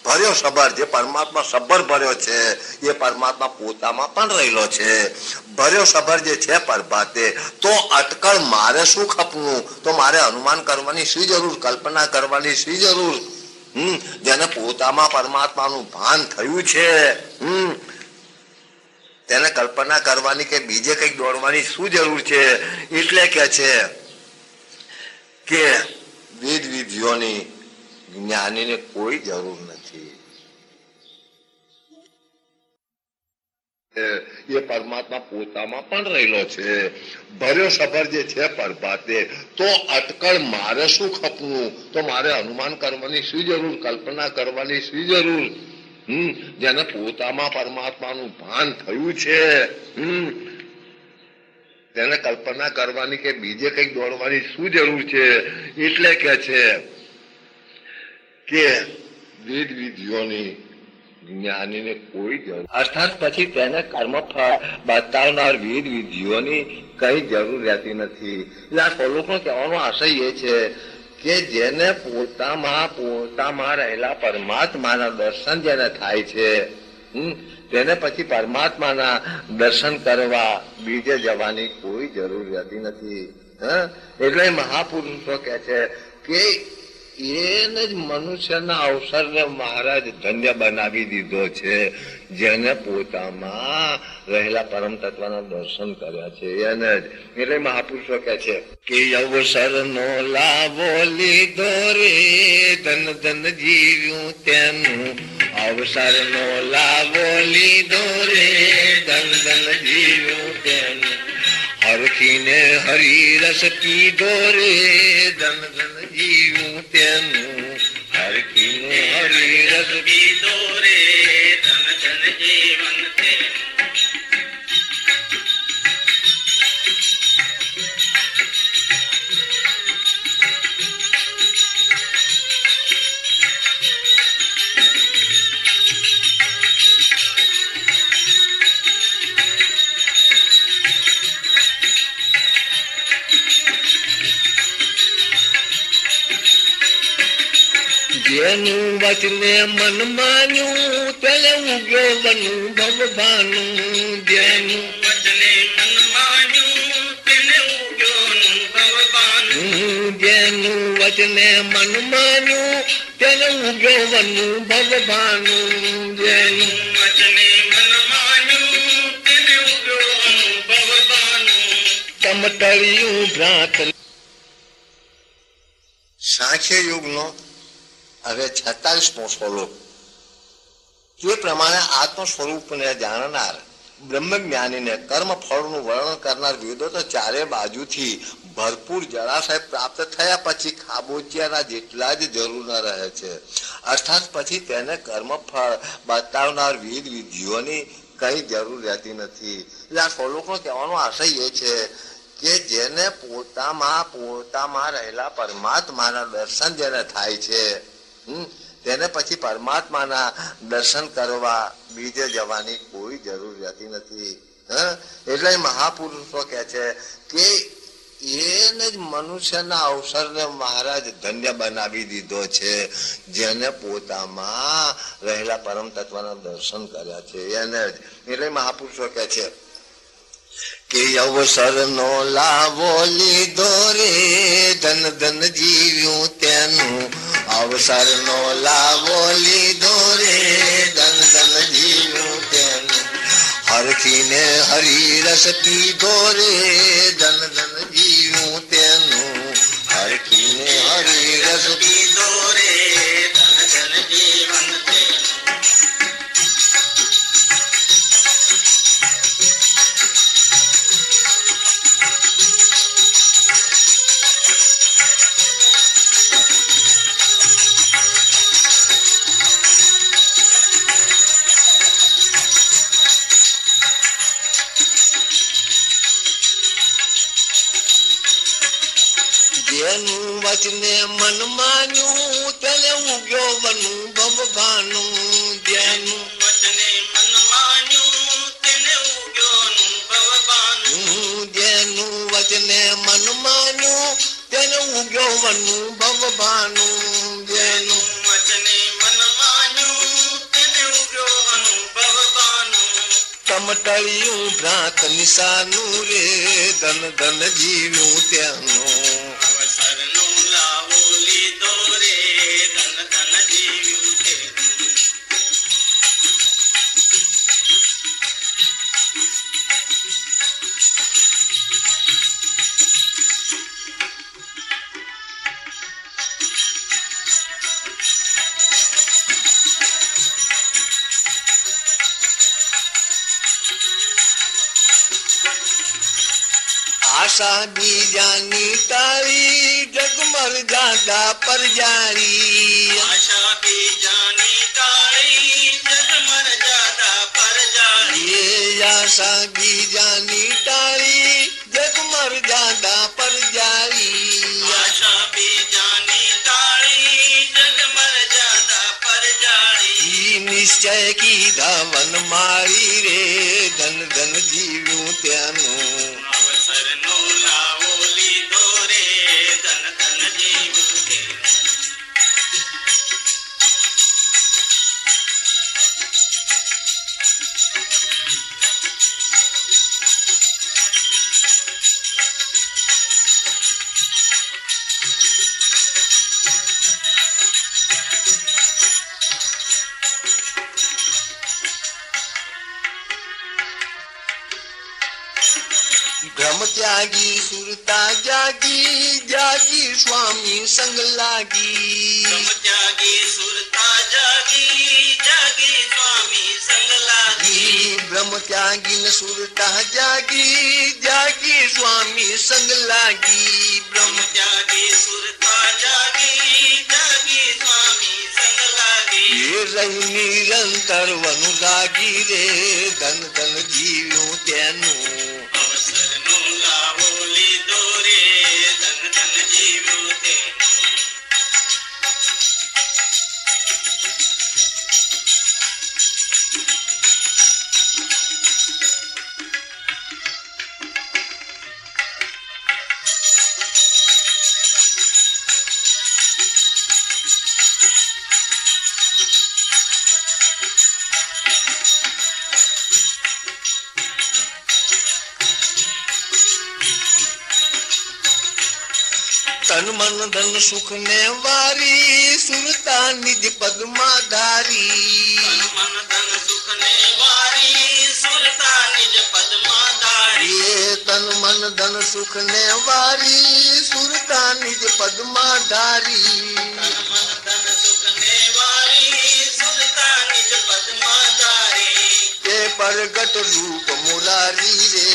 ભર્યો સભર જે પરમાત્મા સભર ભર્યો છે એ પરમાત્મા પોતામાં પણ રહેલો છે. ભર્યો સભર જે છે પરભાતે તો અટકળ મારે શું ખપનું, તો મારે અનુમાન કરવાની શી જરૂર, કલ્પના કરવાની શી જરૂર. જેને પોતામાં પરમાત્માનું ભાન થયું છે તેને કલ્પના કરવાની કે બીજે કઈક દોડવાની શું જરૂર છે. એટલે કે છે કે વેદ વિધિઓની જ્ઞાનીને કોઈ જરૂર નથી. એ પરમાત્મા પોતામાં પણ રહેલો છે. ભર્યો સભર જે છે પરમાત્મે, તો અટકળ મારે શું ખપવું? તો મારે અનુમાન કરવાની શી જરૂર? કલ્પના કરવાની શી જરૂર? જેને પોતામાં પરમાત્માનું ભાન થયું છે, તેને કલ્પના કરવાની કે બીજે કઈક દોડવાની શું જરૂર છે? એટલે કે છે કે વેદ વિધિઓની જ્ઞાનીને કોઈ જરૂર, અર્થાત પછી તેને કર્મફળ બતાવનાર વેદ વિધિઓની કઈ જરૂર રહેતી નથી. એટલે આ શ્લોકનો કહેવાનો આશય એ છે કે જેને પોતામાં રહેલા પરમાત્માના દર્શન જેને થાય છે, તેને પછી પરમાત્માના દર્શન કરવા બીજે જવાની કોઈ જરૂર રહેતી નથી. એટલે મહાપુરુષો કહે છે કે એને જ મનુષ્યના અવસરને મહારાજ ધન્ય બનાવી દીધો છે, જેને પોતામાં રહેલા પરમ તત્વના દર્શન કર્યા છે એને જ. એટલે મહાપુરુષો કહે છે કે અવસરનો લાભો લીધો રે, ધન ધન જીવ્યું તેનું. અવસરનો લાભો લીધો રે, ધન ધન જીવ્યું તેનું. હરખીને હરિરસ પીધો રે, ધન ધન જીવ્યું તેનું. હરખીને હરિરસ પીધો રે, ધન ધન જીવન તેનું. જેનું વચને મન માન્યું તેને ઉગ્યો બનું ભગવાનું. જેનું વચને મન માન્યું તેને ઉગ્યો ભગવાનું. જેનું વચને મન માન્યું તેને ઉગ્યો બનું ભગવાનું. જેનું વચને મન માન્યું તેને ઉગ્યો ભગવાનું. તમતળિયું ભ્રાત. સાંખ્ય યુગનો હવે 46મો શ્લોક. જે પ્રમાણે આત્મ સ્વરૂપને જાણનાર બ્રહ્મજ્ઞાનીને કર્મ ફળનું વર્ણન કરનાર વેદો તો ચારે બાજુથી ભરપૂર જળાશય પ્રાપ્ત થયા પછી ખાબોચિયાના જેટલા જ જરૂર ન રહે છે. અર્થાત પછી તેને કર્મફળ બતાવનાર વેદ વિધિઓની કઈ જરૂર રહેતી નથી. એટલે આ શ્લોકનો કહેવાનો આશય એ છે કે જેને પોતામાં રહેલા પરમાત્માના દર્શન જેને થાય છે, તેને પછી પરમાત્માના દર્શન કરવા બીજે જવાની કોઈ જરૂર રહેતી નથી. એટલે મહાપુરુષો કહે છે કે એને જ મનુષ્યના અવસરને મહારાજ ધન્ય બનાવી દીધો છે, જેને પોતામાં રહેલા પરમ તત્વના દર્શન કર્યા છે એને જ. એટલે મહાપુરુષો કહે છે કે અવસરનો લાભો લીધો રે, ધન ધન જીવ્યું તેનું. અવસરનો લાભો લીધો રે, ધન ધન જીવ્યું તેનું. હરખીને હરિરસ પીધો રે, ધન ધન જીવ્યું તેનું. હરખીને હરિરસ પીધો રે, ધન ધન જીવન તેનું. જેનું વચને મન માન્યું તેને ઉગ્યો બનું ભગવાનું. જેનું વચને મન માન્યું તેને ઉગ્યો ભગવાનું. જેનું વચને મન માન્યું તેને ઉગ્યો બનું ભગવાનું. જેનું વચને મન માન્યું તેને ઉગ્યો બનું ભગવાનું. તમતળિયું ભ્રાત નિશાનું રે, ધન ધન જીવ્યું તેનું. આશા બીજાની તારી જગમર જાદા પર જારી આશા બીજાની ટાળી જગમર જાદા પર જાળી એ આશા બીજાની તારી જગમર જાદા પર જારી આશા બીજાની ટાળી જગમર જાદા પર જાળી ઈ નિશ્ચય કીધા વન મારી રે ધન ધન જીવ્યું ત્યાંનું અવસરનો લાવો લીધો રે ધન ધન જીવ્યું તે બ્રહ્મ ત્યાગી સુરતા જાગી જાગી સ્વામી સંગ લાગી ત્યાગી સુરતા જાગી જાગી સ્વામી સંગ લાગી બ્રહ્મ ત્યાગી ને સુરતા જાગી જાગી સ્વામી સંગ લાગી બ્રહ્મ ત્યાગી સુરતા જાગી જાગી સ્વામી સંગ લાગી એ રહી નિરંતર વનુ લાગી રે ધન ધન જીવ્યું તેનું અવસરનો લાવો લીધો રે ધન ધન જીવ્યું તે તન મન ધન સુખ ને વારી સુરતા નિજ પદમાં ધારી મન ધન સુખ ને વારી સુરતા નિજ પદમાં ધારી એ તન મન ધન સુખ ને વારી સુરતા નિજ પદમાં ધારી મન ધન સુખ ને વારી સુરતા નિજ પદમાં ધારી તે પ્રગટ રૂપ મુરારી રે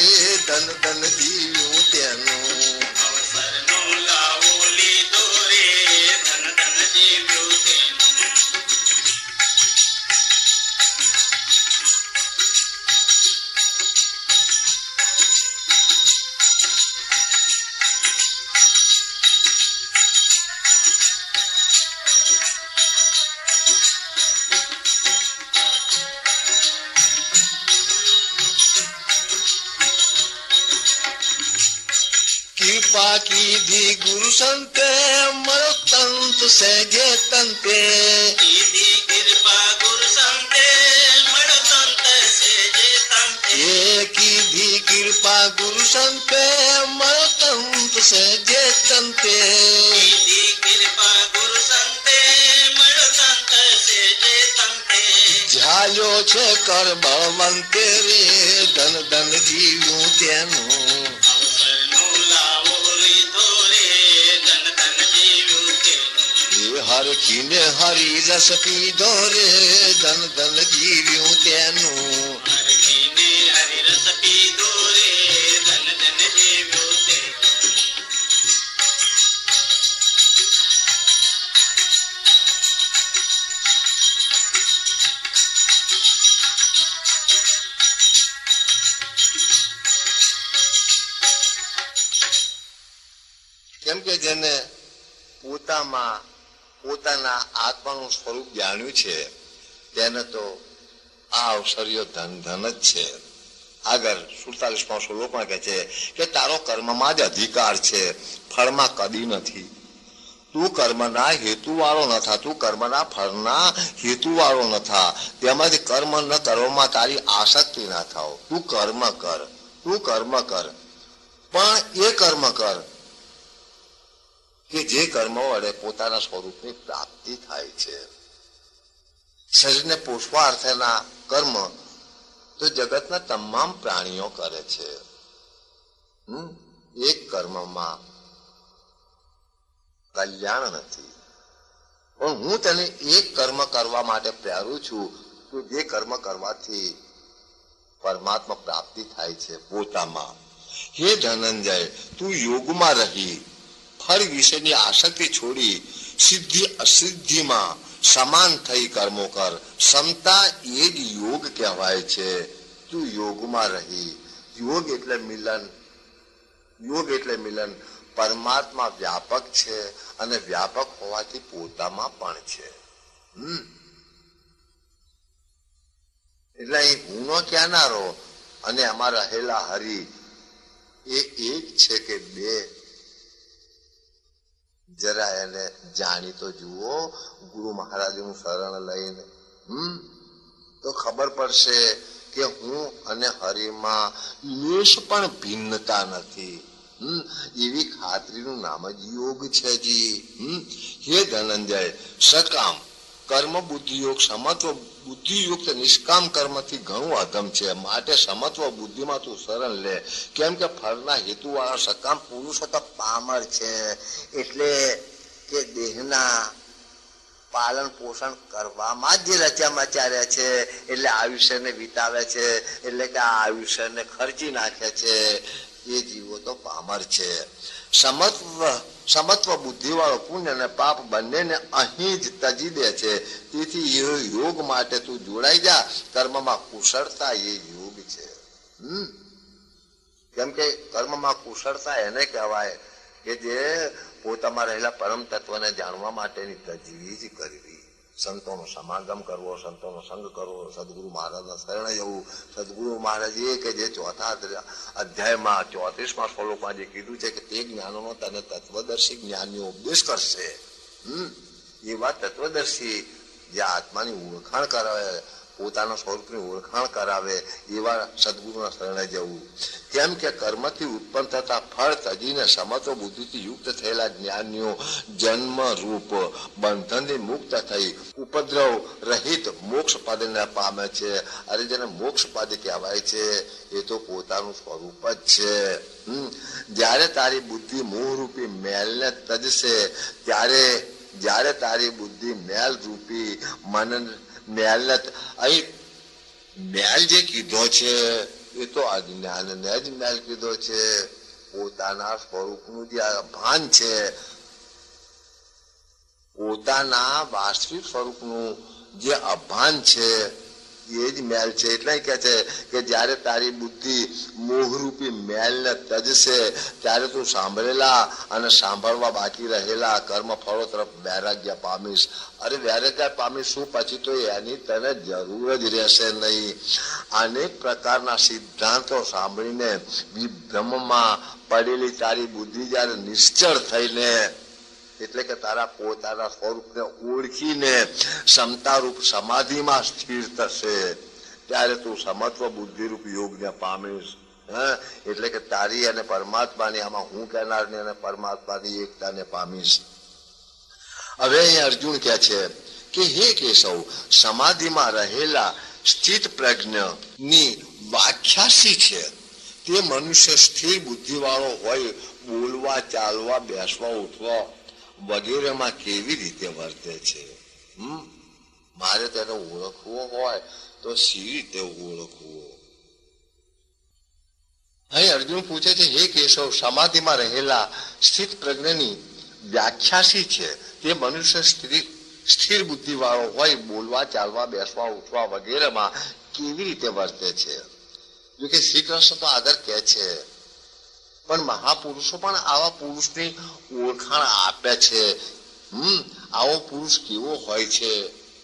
ધન ધન જીવ્યું તેનું અવસરનો લાવો લીધો રે ધન ધન જીવ્યું તે कृपा कीधी गुरु संते मरो तंत सहजे तंते કીધી કૃપા ગુરુ સંતે મળો તંત સેજે તંતે ये कीधी कृपा गुरु संते मरो तंत सहजे तंते કીધી કૃપા ગુરુ સંતે મળો તંત સેજે તંતે झाल्यो छे कर बळवंते रे धन धन जीव्યું તેનું અવસરનો લાવો લીધો રે ધન ધન જીવ્યું તે એ હરખીને હરી રસ પીધો રે ધન ધન જીવ્યું તેનું હરખીને હરિરસ પીધો રે ધન ધન જીવ્યું તે કેમ કે જેને પોતામાં પોતાના આત્માનું સ્વરૂપ જાણ્યું છે તેને તો આ અવસરીઓ ધન ધન જ છે. આગળ 47માં શ્લોકમાં કહે છે કે તારો કર્મમાં જ અધિકાર છે, ફળમાં કદી નથી. તું કર્મના હેતુવાળો ન થા, તું કર્મના ફળના હેતુવાળો ન થા, તેમાંથી કર્મ ન કરવામાં તારી આસક્તિ ના થાવ. તું કર્મ કર, તું કર્મ કર, પણ એ કર્મ કર કે જે કર્મ વડે પોતાના સ્વરૂપની પ્રાપ્તિ થાય છે. શરીરને પોષવા અર્થેના કર્મ તો જગતના તમામ પ્રાણીઓ કરે છે. એક કર્મમાં કલ્યાણ નથી, પણ હું તને એક કર્મ કરવા માટે પ્રેરું છું કે જે કર્મ કરવાથી પરમાત્મા પ્રાપ્તિ થાય છે પોતામાં. હે ધનંજય, તું યોગમાં રહી ફળ વિશેની આસક્તિ છોડી સિદ્ધિ અસિદ્ધિમાં સમાન થઈ કર્મો કર. ક્ષમતા એ જ યોગ કહેવાય છે. તું યોગમાં રહી. યોગ એટલે મિલન. યોગ એટલે મિલન. પરમાત્મા વ્યાપક છે અને વ્યાપક હોવાથી પોતામાં પણ છે. એટલે અહીં ગુનો ક્યાંનારો અને આમાં રહેલા હરિ એ એક છે કે બે? જરા એને જાણી તો જુઓ ગુરુ મહારાજનું શરણ લઈને. તો ખબર પડશે કે હું અને હરિમાં લેશ પણ ભિન્નતા નથી. એવી ખાતરીનું નામ જ યોગ છે જી. હે ધનંજય, સકામ કર્મ બુદ્ધિયોગ સમત્વ બુદ્ધિયુક્ત નિષ્કામ કર્મથી ઘણું અધમ છે. માટે સમત્વ બુદ્ધિમાં તું શરણ લે. કેમ કે ફળના હેતુ વાળા સકામ પુરુષો તો પામર છે. એટલે કે દેહના પાલન પોષણ કરવામાં જ જે રચ્યા મચાર્યા છે, એટલે આયુષ્યને વિતાવે છે, એટલે કે આ આયુષ્યને ખર્ચી નાખે છે. એ જીવો તો પામર છે. સમત્વ બુદ્ધિ વાળો પુણ્ય અને પાપ બંનેને અહીં જ તજી દે છે. તેથી એ યોગ માટે તું જોડાઈ જા. કર્મમાં કુશળતા એ યોગ છે. કેમ કે કર્મમાં કુશળતા એને કહેવાય કે જે પોતામાં રહેલા પરમ તત્વને જાણવા માટેની તજવીજ કરવી. સંતોનો સમાગમ કરવો, સંતોનો સંગ કરવો, સદગુરુ મહારાજના શરણે જવું. સદગુરુ મહારાજ એ કે જે ચોથા અધ્યાયમાં 34મા શ્લોકમાં જે કીધું છે કે તે જ્ઞાનોનો તને તત્વદર્શી જ્ઞાનનો ઉપદેશ કરશે. એવા તત્વદર્શી જે આત્માની ઓળખાણ કરાવે, પોતાના સ્વરૂપની ઓળખાણ કરાવે, એવા સદગુરુના શરણે જવું. કેમ કે કર્મથી ઉત્પન્ન થતા ફળ તજીને સમત્વ બુદ્ધિથી યુક્ત થયેલા જ્ઞાનીઓ જન્મ રૂપ બંધનથી મુક્ત થઈ ઉપદ્રવ રહિત મોક્ષ પદને પામે છે. અરે જેને મોક્ષ પદ કહેવાય છે એ તો પોતાનું સ્વરૂપ જ છે. જ્યારે તારી બુદ્ધિ મોહરૂપી મેલને તજશે, જ્યારે તારી બુદ્ધિ મેલ રૂપી મન મેલ અહીં મેલ જે કીધો છે એ તો અજ્ઞાનને જ મેલ કીધો છે. પોતાના સ્વરૂપનું જે ભાન છે, પોતાના વાસ્તવિક સ્વરૂપનું જે અભાન છે એ જ મેલ છે. એટલે કે છે કે જ્યારે તારી બુદ્ધિ મોહરૂપી મેલને તજશે, ત્યારે તું સાંભળેલા અને સાંભળવા બાકી રહેલા કર્મ ફળો તરફ વૈરાગ્ય પામીશ. અરે વૈરાગ્ય પામીશ શું? પછી તો એની તને જરૂર જ રહેશે નહીં. અનેક પ્રકારના સિદ્ધાંતો સાંભળીને વિભ્રમમાં પડેલી તારી બુદ્ધિ જ્યારે નિશ્ચળ થઈને, એટલે કે તારા પોતાના સ્વરૂપને ઓળખીને ક્ષમતારૂપ સમાધિમાં સ્થિર થશે, ત્યારે તું સમત્વ બુદ્ધિરૂપ યોગને પામીશ. એટલે કે તારી અને પરમાત્માની, આમાં હું કહેનારની અને પરમાત્માની એકતાને પામીશ. હવે અહીં અર્જુન કહે છે કે હે કેશવ, સમાધિમાં રહેલા સ્થિત પ્રજ્ઞની વ્યાખ્યા શી છે? તે મનુષ્ય સ્થિર બુદ્ધિ વાળો હોય, બોલવા, ચાલવા, બેસવા, ઉઠવા વગેરેમાં કેવી રીતે વર્તે છે? મારે તેને ઓળખવો હોય તો સી રીતે ઓળખવો? અહીં અર્જુન પૂછે છે, હે કેશવ, સમાધિમાં રહેલા સ્થિત પ્રજ્ઞની વ્યાખ્યા શી છે? તે મનુષ્ય સ્થિર બુદ્ધિ વાળો હોય, બોલવા, ચાલવા, બેસવા, ઉઠવા વગેરેમાં કેવી રીતે વર્તે છે? જો કે શ્રી કૃષ્ણ તો આદર કહે છે, પણ મહાપુરુષો પણ આવા પુરુષની ઓળખાણ આપે છે. આવો પુરુષ કેવો હોય છે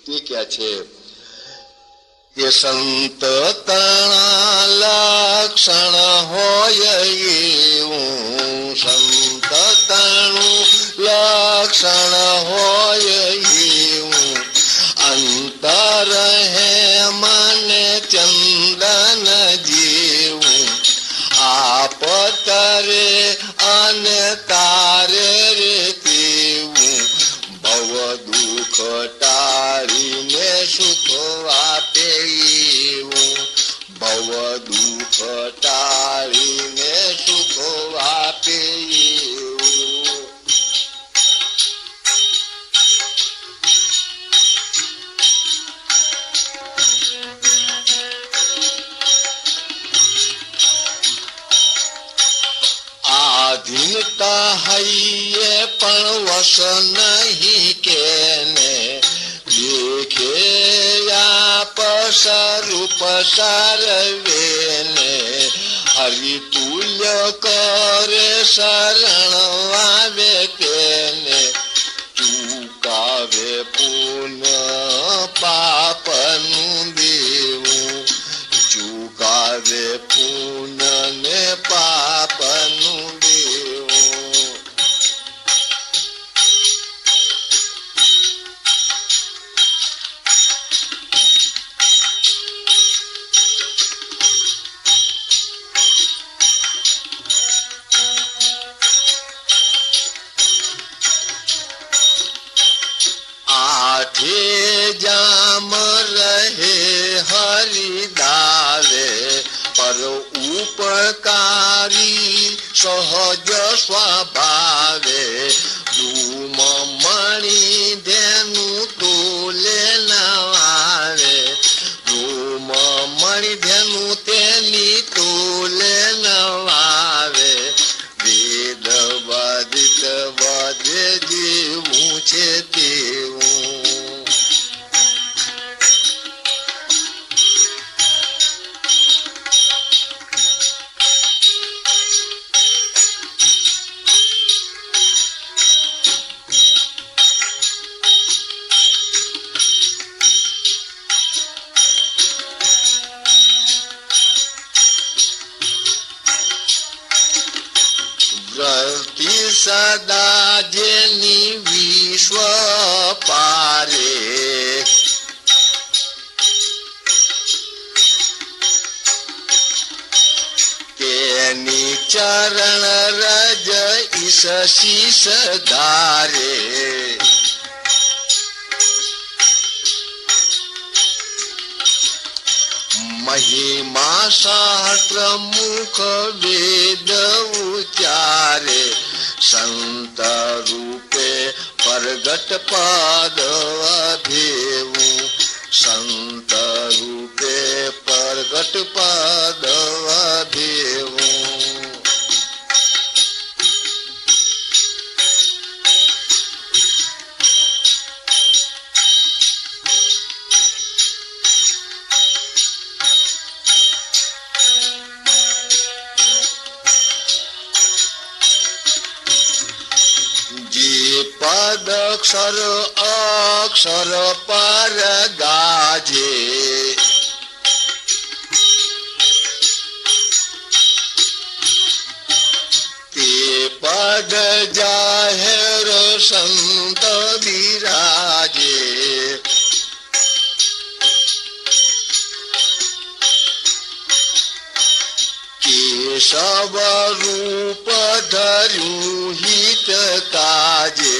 તે કહે છે કે સંત તણા લક્ષણ હોય એવું, સંત તણું લક્ષણ હોય એવું, અંતર હે મને ચંદન જેવું, આપ તરે અને તારે રે તેવું, ભવ દુઃખ ટાળીને સુખ આપે એવું, ભવ દુઃખ ટાળીને સુખ આપે એવું. કહીએ પણ વસ નહીં કેને દેખે આપ સ્વરૂપ સારવેને હરિતુલ્ય કરે શરણ આવે તેને ચૂકાવે પુનઃ પાપનું દેવું ચૂકાવે પુનઃ ને પાપનું દેવું આઠે જામ રહે હરિદાવે પર ઉપકારી સહજ સ્વભાવે ધૂમ મણી ધેનું તોલે નવાવે ધૂમ મણી ધેનું તેની તોલે નવાવે વેદ વદિત વધે જેવું છે તેવું વ્રતિ સદા જેની વિશ્વ પારે તેની ચરણ રજ ઈશ શીશ ધારે મહિમા સહસ્ત્ર મુખ વેદ ઉચ્ચારે સંત રૂપે પ્રગટ પદ અભેવું સંત રૂપે પ્રગટ પદ અભેવું પદ અક્ષર અક્ષર પર ગાજે તે પદ જાહેર સંત બિરાજે કેશવ રૂપ ધર્યું હિત કાજે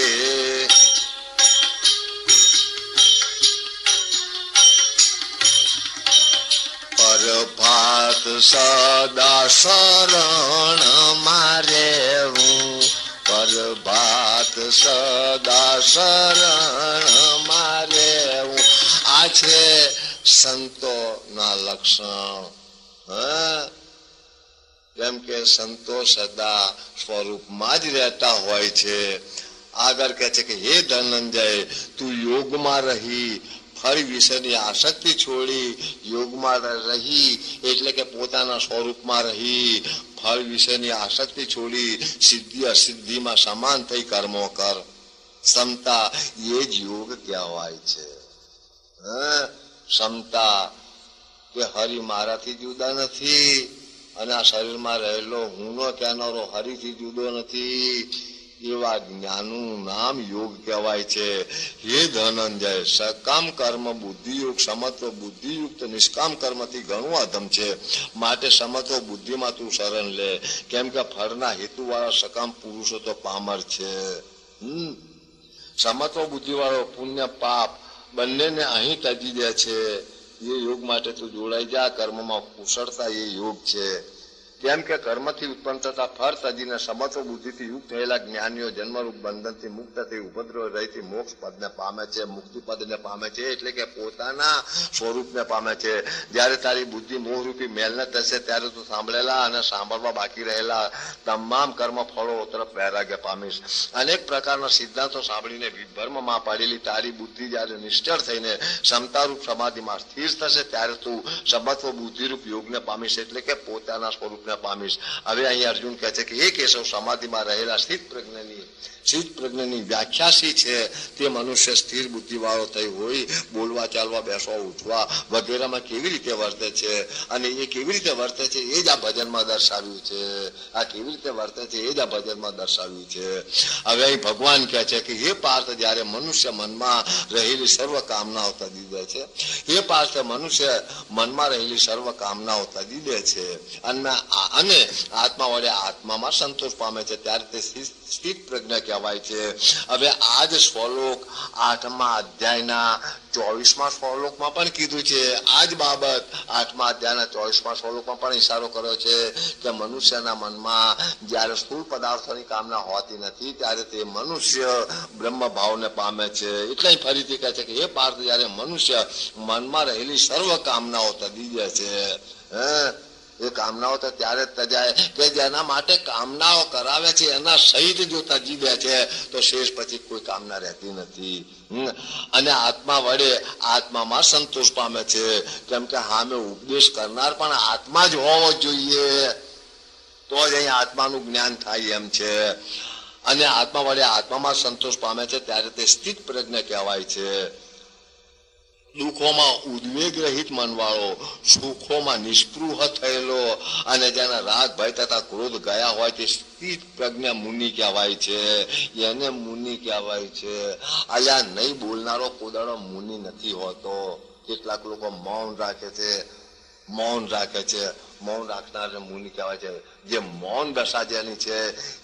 પરભાત સદા શરણ મારે હું પરભાત સદા શરણ મારે હું આ છે સંતો ના લક્ષણ કેમ કે સંતો સદા સ્વરૂપમાં જ રહેતા હોય છે આગળ કહે છે કે હે ધનંજય તું યોગમાં રહી ફળ વિષયની આસક્તિ છોડી યોગમાં રહી એટલે કે પોતાના સ્વરૂપમાં રહી ફળ વિષયની આસક્તિ છોડી સિદ્ધિ અસિદ્ધિમાં સમાન થઈ કર્મો કર ક્ષમતા એ જ યોગ કહેવાય છે ક્ષમતા કે હરિ મારાથી જુદા નથી અને આ શરીરમાં રહેલો હુંનો કહેનારો હરિથી જુદો નથી એવા જ્ઞાનનું નામ યોગ કહેવાય છે હે ધનંજય સકામ કર્મ બુદ્ધિયુક્ત સમત્વ બુદ્ધિયુક્ત નિષ્કામ કર્મથી ઘણું અધમ છે માટે સમત્વ બુદ્ધિમાં તું શરણ લે કેમ કે ફળના હેતુવાળા સકામ પુરુષો તો પામર છે સમત્વ બુદ્ધિવાળો પુણ્ય પાપ બંનેને અહીં તજી દે છે એ યોગ માટે તું જોડાઈ જા કર્મમાં કુશળતા એ યોગ છે કેમ કે કર્મથી ઉત્પન્ન થતા ફળ તજીને સમત્વ બુદ્ધિથી યુક્ત થયેલા જ્ઞાનીઓ જન્મરૂપ બંધનથી મુક્ત થઈ ઉપદ્રવ રહિતથી મોક્ષ પદને પામે છે, મુક્તિ પદને પામે છે, એટલે કે પોતાના સ્વરૂપને પામે છે. જ્યારે તારી બુદ્ધિ મોહરૂપી મેલને થશે ત્યારે તું સાંભળેલા અને સાંભળવા બાકી રહેલા તમામ કર્મ ફળો તરફ વૈરાગ્ય પામીશ. અનેક પ્રકારના સિદ્ધાંતો સાંભળીને વિભ્રમમાં પડેલી તારી બુદ્ધિ જ્યારે નિશ્ચળ થઈને ક્ષમતારૂપ સમાધિમાં સ્થિર થશે ત્યારે તું સમત્વ બુદ્ધિરૂપ યોગને પામીશ, એટલે કે પોતાના સ્વરૂપને પામીશ. હવે અહીં અર્જુન કહે છે કે એ કેશવ સમાધિમાં રહેલા સ્થિત પ્રજ્ઞની વ્યાખ્યા શી છે? તે મનુષ્ય સ્થિર બુદ્ધિ વાળો થઈ હોય બોલવા ચાલવા બેસવા ઉઠવા વગેરેમાં કેવી રીતે વર્તે છે અને એ કેવી રીતે વર્તે છે એ જ આ ભજનમાં દર્શાવ્યું છે. આ કેવી રીતે વર્તે છે એ જ આ ભજનમાં દર્શાવ્યું છે. હવે અહીં ભગવાન કહે છે કે હે પાર્થ, જ્યારે મનુષ્ય મનમાં રહેલી સર્વ કામનાઓ તજી દે છે, હે પાર્થ, મનુષ્ય મનમાં રહેલી સર્વ કામનાઓ તજી દે છે અને આત્મા વડે આત્મામાં સંતોષ પામે છે ત્યારે તે સ્થિત પ્રજ્ઞા કહેવાય છે. હવે આ જ શ્લોક 8મા અધ્યાયના 24મા શ્લોકમાં પણ કીધું છે. આ જ બાબત 8મા અધ્યાયના 24મા શ્લોકમાં પણ ઈશારો કર્યો છે કે મનુષ્યના મનમાં જ્યારે સ્થૂળ પદાર્થોની કામના હોતી નથી ત્યારે તે મનુષ્ય બ્રહ્મ ભાવને પામે છે. એટલે ફરીથી કહે છે કે એ પાર્થ, જ્યારે મનુષ્ય મનમાં રહેલી સર્વ કામનાઓ તજી દે છે, એ કામનાઓ તો ત્યારે તજાય કે જેના માટે કામનાઓ કરાવે છે એના સહિત જો તજી દે છે તો શેષ પછી કોઈ કામના રહેતી નથી. અને આત્મા વડે આત્મામાં સંતોષ પામે છે, કેમ કે સામે ઉપદેશ કરનાર પણ આત્મા જ હોવો જોઈએ, તો જ અહીં આત્માનું જ્ઞાન થાય એમ છે. અને આત્મા વડે આત્મામાં સંતોષ પામે છે ત્યારે તે સ્થિત પ્રજ્ઞ કહેવાય છે. દુઃખોમાં ઉદ્વેગ રહિત મનવાળો, સુખોમાં નિષ્પૃહ થયેલો અને જેના રાગ ભય તથા ક્રોધ ગયા હોય તે સ્થિત પ્રજ્ઞા મુનિ કહેવાય છે. એને મુનિ કહેવાય છે. આયા નહીં બોલનારો કોદાળો મુનિ નથી હોતો. કેટલાક લોકો મૌન રાખે છે, મૌન રાખનાર મુનિ કહેવાય છે. જે મૌન દશા જેની છે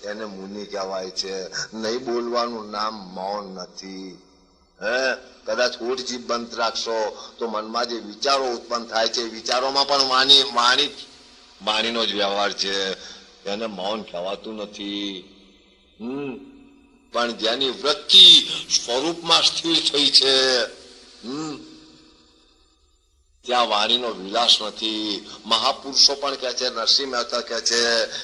એને મુનિ કહેવાય છે. નહીં બોલવાનું નામ મૌન નથી. કદાચ હોઠ જીભ બંધ રાખશો તો મનમાં જે વિચારો ઉત્પન્ન થાય છે વિચારોમાં પણ વાણીનો જ વ્યવહાર છે, એને મૌન કહેવાતું નથી. પણ જેની વૃત્તિ સ્વરૂપમાં સ્થિર થઈ છે ત્યાં વાણીનો વિલાસ નથી. મહાપુરુષો પણ કહે છે, નરસિંહ મહેતા કહે છે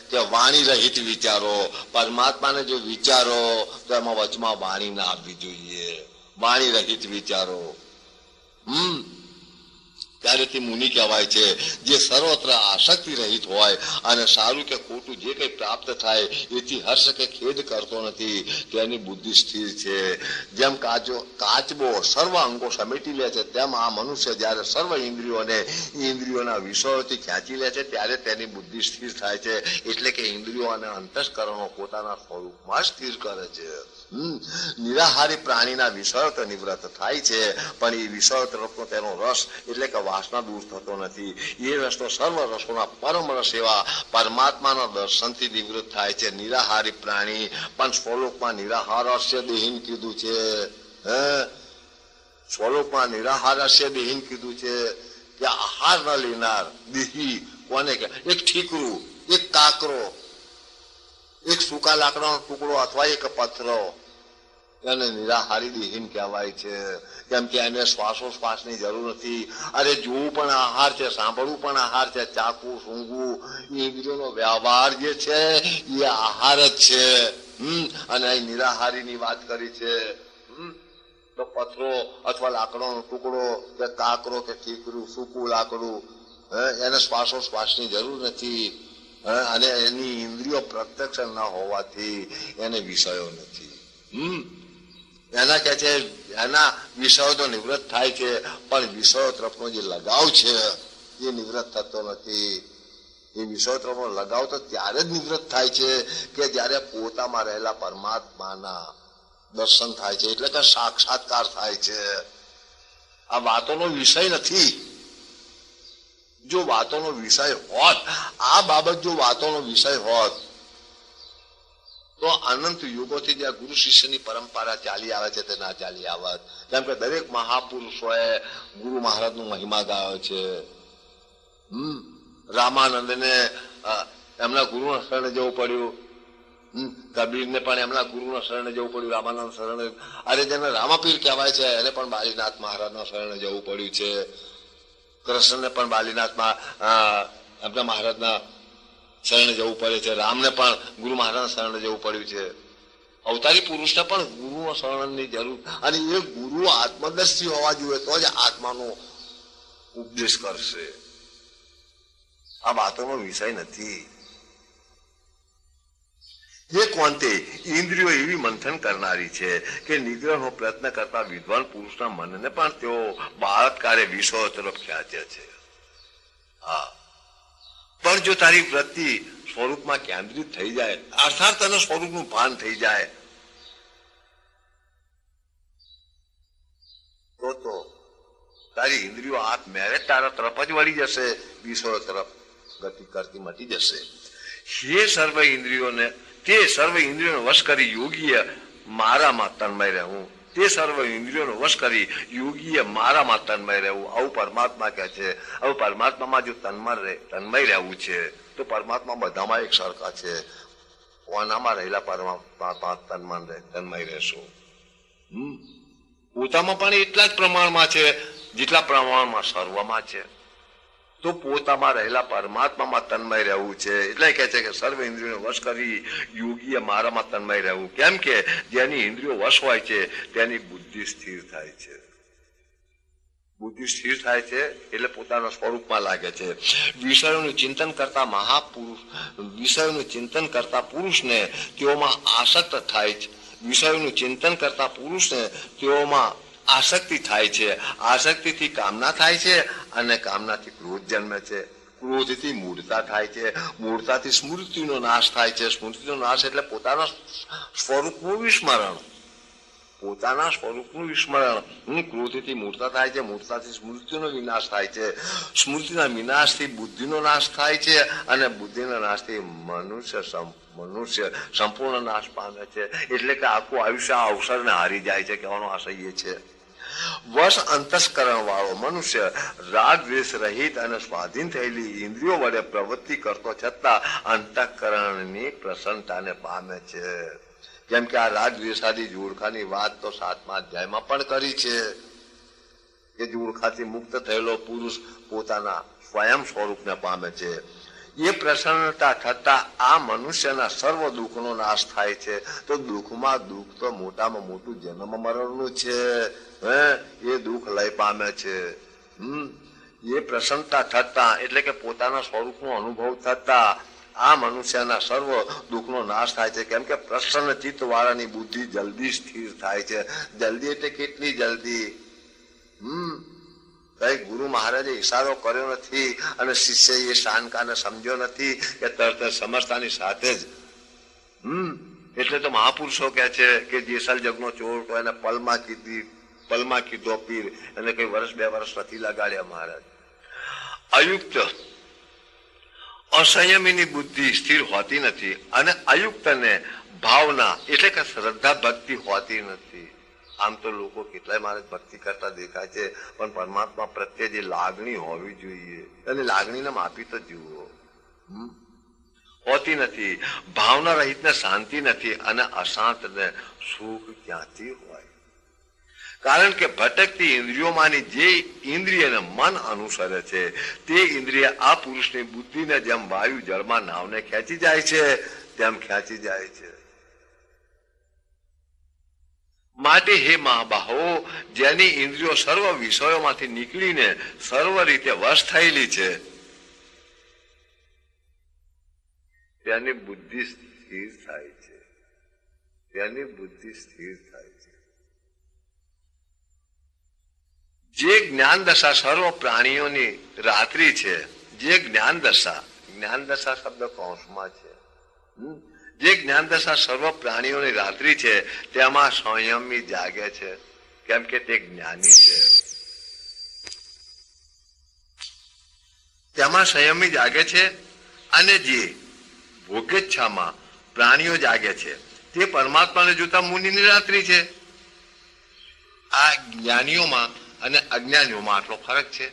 કે વાણી રહિત વિચારો, પરમાત્માને જો વિચારો તો એમાં વચમાં વાણી ના આવવી જોઈએ. વાણી રહિત વિચારો ત્યારે તે મુનિ કહેવાય છે. જે સર્વત્ર આસક્તિ રહિત હોય અને સારું કે ખોટું જે કંઈ પ્રાપ્ત થાય એથી હર્ષ કે ખેદ કરતો નથી, તેની બુદ્ધિ સ્થિર છે. જેમ કાચબો સર્વ અંગો સમેટી લે છે તેમ આ મનુષ્ય જ્યારે સર્વ ઇન્દ્રિયોના વિષયોથી ખેંચી લે છે ત્યારે તેની બુદ્ધિ સ્થિર થાય છે. એટલે કે ઇન્દ્રિયો અને અંતસ્કરણો પોતાના સ્વરૂપમાં સ્થિર કરે છે. નિરાહારી પ્રાણીના વિષયો તો નિવૃત્ત થાય છે પણ એ વિષયો તરફનો તેનો રસ એટલે કે વાસના દૂર થતો નથી. એ રસ તો સર્વ રસોના પરમ રસ એવા પરમાત્માના દર્શનથી નિવૃત્ત થાય છે. નિરાહારી પ્રાણી પણ સ્વલોકમાં નિરાહારસ્ય દેહીન કીધું છે. સ્વલોકમાં નિરાહારસ્ય દેહીન કીધું છે કે આહાર ન લેનાર દેહી કોને કે એક ઠીકરું, એક કાકરો, એક સૂકા લાકડાનો ટુકડો અથવા એક પથ્થરો, એને નિરાહારી દેહીન કહેવાય છે. કેમ કે એને શ્વાસોશ્વાસની જરૂર નથી. અરે જોવું પણ આહાર છે, સાંભળવું પણ આહાર છે, ચાકવું સૂંઘવું ઇન્દ્રિયોનો વ્યવહાર જે છે એ આહાર જ છે. અને અહીં નિરાહારીની વાત કરી છે તો પથ્થરો અથવા લાકડાનો ટુકડો કે કાકરો કે ઠીકરું સૂકું લાકડું એને શ્વાસોશ્વાસની જરૂર નથી. અને એની ઇન્દ્રિયો પ્રત્યક્ષ ન હોવાથી એને વિષયો નથી. એના કે છે એના વિષયો તો નિવૃત્ત થાય છે પણ વિષયો તરફનો જે લગાવ છે એ નિવૃત્ત થતો નથી. એ વિષયો તરફનો લગાવ તો ત્યારે જ નિવૃત્ત થાય છે કે જ્યારે પોતામાં રહેલા પરમાત્માના દર્શન થાય છે, એટલે કે સાક્ષાત્કાર થાય છે. આ વાતોનો વિષય નથી. જો વાતોનો વિષય હોત, આ બાબત જો વાતોનો વિષય હોત તો અનંત યુગોથી જ્યાં ગુરુ શિષ્યની પરંપરા ચાલી આવે છે તે ના ચાલી આવત. કેમ કે દરેક મહાપુરુષોએ ગુરુ મહારાજનો મહિમા ગાયો છે. રામાનંદને એમના ગુરુના શરણે જવું પડ્યું. કબીરને પણ એમના ગુરુના શરણે જવું પડ્યું, રામાનંદ શરણે. અરે જેને રામાપીર કહેવાય છે એને પણ બાલીનાથ મહારાજના શરણે જવું પડ્યું છે. કૃષ્ણને પણ બાલીનાથમાં એમના મહારાજના શરણે જવું પડે છે. રામને પણ ગુરુ મહારાજના શરણે જવું પડ્યું છે. અવતારી પુરુષને પણ ગુરુના શરણની જરૂર, અને એ ગુરુ આત્મદર્શી હોવા જોઈએ તો જ આત્માનો ઉપદેશ કરશે. આ વાતોનો વિષય નથી. એ કોંતે ઇન્દ્રિયો એવી મંથન કરનારી છે કે નિગ્રહનો પ્રયત્ન કરતા વિદ્વાન પુરુષના મનને પણ તેઓ બાળકકારે વિષયો તરફ ખેંચે છે. હા, પણ જો તારી વૃત્તિ સ્વરૂપમાં કેન્દ્રિત થઈ જાય, અર્થાત તને સ્વરૂપનું ભાન થઈ જાય, તો તારી ઇન્દ્રિયો આપમેળે તારા તરફ જ વળી જશે, વિષયો તરફ ગતિ કરતી મટી જશે. તે સર્વ ઇન્દ્રિયોનો વશ કરી યોગીએ મારામાં તન્મય રહેવું. તે સર્વ ઇન્દ્રિયોનો વશ કરી યોગીએ મારામાં તન્મય રહેવું. આવું પરમાત્મા કહે છે. આવું પરમાત્મામાં જો તન્મય રહેવું છે તો પરમાત્મા બધામાં એક સરખા છે. કોનામાં રહેલા પરમાત્મા તન્મય રહેશો. પોતામાં પણ એટલા જ પ્રમાણમાં છે જેટલા પ્રમાણમાં સર્વમાં છે. તો પોતામાં રહેલા પરમાત્મામાં તન્મય રહેવું છે. એટલે કહે છે કે સર્વ ઇન્દ્રિયોને વશ કરી યોગીએ મારામાં તન્મય રહેવું. કેમ કે જેની ઇન્દ્રિયો વશ હોય છે તેની બુદ્ધિ સ્થિર થાય છે. બુદ્ધિ સ્થિર થાય છે એટલે પોતાના સ્વરૂપમાં લાગે છે. વિષયોનું ચિંતન કરતા પુરુષને તેઓમાં આસક્ત થાય છે. વિષયોનું ચિંતન કરતા પુરુષને તેઓમાં આસક્તિ થાય છે. આસક્તિથી કામના થાય છે અને કામનાથી ક્રોધ જન્મે છે. ક્રોધથી મૂઢતા થાય છે. મૂઢતાથી સ્મૃતિનો નાશ થાય છે. સ્મૃતિનો નાશ એટલે પોતાના સ્વરૂપનું વિસ્મરણ. પોતાના સ્વરૂપનું વિસ્મરણ. ક્રોધથી મૂઢતા થાય છે. મૂઢતાથી સ્મૃતિનો વિનાશ થાય છે. સ્મૃતિના વિનાશથી બુદ્ધિનો નાશ થાય છે અને બુદ્ધિના નાશથી મનુષ્ય સંપૂર્ણ નાશ પામે છે. એટલે કે આખું આયુષ્ય આ અવસરને હારી જાય છે, કહેવાનો આશય એ છે. વશ અંતસ્કરણ વાળો મનુષ્ય રાગ દ્વેષ રહિત અને સ્વાધીન થયેલી ઇન્દ્રિયો વડે પ્રવૃત્તિ કરતો છતાં અંતઃકરણની પ્રસન્નતાને પામે છે. કેમ કે આ રાગ દ્વેષાદી જોડખાની વાત તો 7મા અધ્યાયમાં પણ કરી છે કે જોડખાથી મુક્ત થયેલો પુરુષ પોતાના સ્વયં સ્વરૂપને પામે છે. એ પ્રસન્નતા થતા આ મનુષ્યના સર્વ દુઃખનો નાશ થાય છે. તો દુઃખમાં દુઃખ તો મોટામાં મોટું જન્મ મરણનું છે. એ દુઃખ લય પામે છે. એ પ્રસન્નતા થતા એટલે કે પોતાના સ્વરૂપનો અનુભવ થતા આ મનુષ્યના સર્વ દુઃખનો નાશ થાય છે. કેમ કે પ્રસન્ન ચિત્ત વાળાની બુદ્ધિ જલ્દી સ્થિર થાય છે. જલ્દી એટલે કેટલી જલ્દી? કઈ ગુરુ મહારાજે ઈશારો કર્યો નથી અને શિષ્ય એ શાનકાને સમજ્યો નથી કે તરત સમજતાની સાથે જ એટલે તો મહાપુરુષો કહે છે કે જેસલ જગનો ચોર તો એને પલમાં કીધો પીર. એને કઈ વર્ષ 2 વર્ષ નથી લગાડ્યા મહારાજ. અયુક્ત અસંયમીની બુદ્ધિ સ્થિર હોતી નથી અને અયુક્તને ભાવના એટલે કે શ્રદ્ધા ભક્તિ હોતી નથી. આમ તો લોકો કેટલાય મારે ભક્તિ કરતા દેખાય છે, પણ પરમાત્મા પ્રત્યે જે લાગણી હોવી જોઈએ અને લાગણીને માપી તો જુઓ, હોતી નથી. ભાવના રહિતને શાંતિ નથી અને અશાંતને સુખ ક્યાંથી હોય? કારણ કે ભટકતી ઇન્દ્રિયોમાંની જે ઇન્દ્રિયને મન અનુસરે છે તે ઇન્દ્રિય આ પુરુષની બુદ્ધિને જેમ વાયુ જળમાં નાવને ખેંચી જાય છે તેમ ખેંચી જાય છે. માટે હે મહાબાહો, જેની ઇન્દ્રિયો સર્વ વિષયોમાંથી નીકળીને સર્વ રીતે વશ થયેલી છે તેની બુદ્ધિ સ્થિર થાય છે. તેની બુદ્ધિ સ્થિર થાય છે. જે જ્ઞાન દશા સર્વ પ્રાણીઓની રાત્રિ છે, જે જ્ઞાન દશા શબ્દ કૌંસમાં છે, જે જ્ઞાન દશા સર્વ પ્રાણીઓની રાત્રિ છે તેમાં સંયમી જાગે છે. કેમ કે તે જ્ઞાની છે. તેમાં સંયમી જાગે છે અને જે ભોગેચ્છામાં પ્રાણીઓ જાગે છે તે પરમાત્માને જોતા મુનિની રાત્રિ છે. આ જ્ઞાનીઓમાં અને અજ્ઞાનીઓમાં આટલો ફરક છે.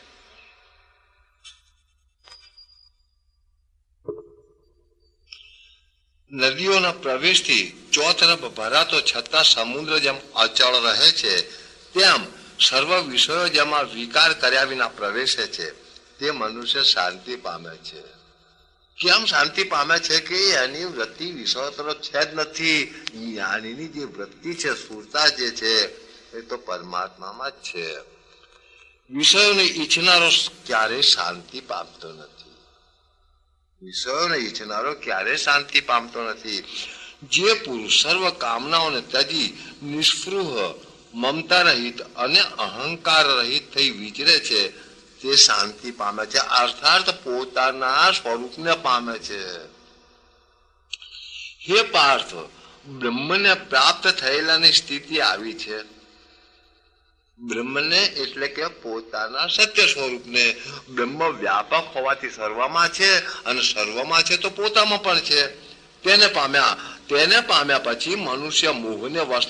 નદીઓના પ્રવેશથી ચોતરફ ભરાતો છતાં સમુદ્ર જેમ અચળ રહે છે, તેમ સર્વ વિષયો જેમાં વિકાર કર્યા વિના પ્રવેશે છે, તે મનુષ્ય શાંતિ પામે છે. કેમ શાંતિ પામે છે? કે એની વૃત્તિ વિષયો તરફ છે જ નથી. જ્ઞાનીની જે વૃત્તિ છે, સુરતા જે છે, એ તો પરમાત્મામાં જ છે. વિષયોને ઈચ્છનારો ક્યારેય શાંતિ પામતો નથી. વિષયોને ઈચ્છનારો ક્યારેય શાંતિ પામતો નથી. જે પુરુષ સર્વ કામનાઓને ત્યજી નિષ્પૃહ, મમતા રહિત અને અહંકાર રહિત થઈ વિચરે છે, તે શાંતિ પામે છે, અર્થાત પોતાના સ્વરૂપને પામે છે. હે પાર્થ, બ્રહ્મને પ્રાપ્ત થયેલાની સ્થિતિ આવી છે. બ્રહ્મને એટલે કે પોતાના સત્ય સ્વરૂપને. બ્રહ્મ વ્યાપક હોવાથી સર્વમાં છે, અને સર્વમાં છે તો પોતામાં પણ છે. તેને પામ્યા પછી મનુષ્ય મોહને વશ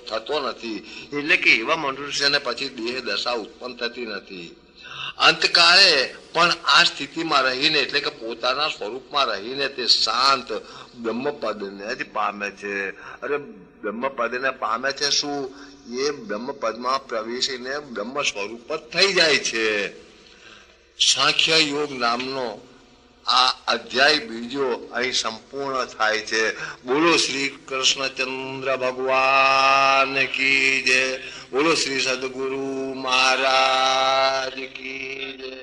થતો નથી. એટલે કે એવા મનુષ્યને પછી દેહ દશા ઉત્પન્ન થતી નથી. અંતકાળે પણ આ સ્થિતિમાં રહીને, એટલે કે પોતાના સ્વરૂપમાં રહીને તે શાંત બ્રહ્મપદને જ પામે છે. અરે બ્રહ્મપદને પામે છે શું? એ બ્રહ્મપદમાં પ્રવેશીને બ્રહ્મ સ્વરૂપ જ થઈ જાય છે. સાંખ્ય યોગ નામનો આ અધ્યાય બીજો અહીં સંપૂર્ણ થાય છે. બોલો શ્રી કૃષ્ણચંદ્ર ભગવાન કી જય. બોલો શ્રી સદગુરુ મહારાજ કી જય.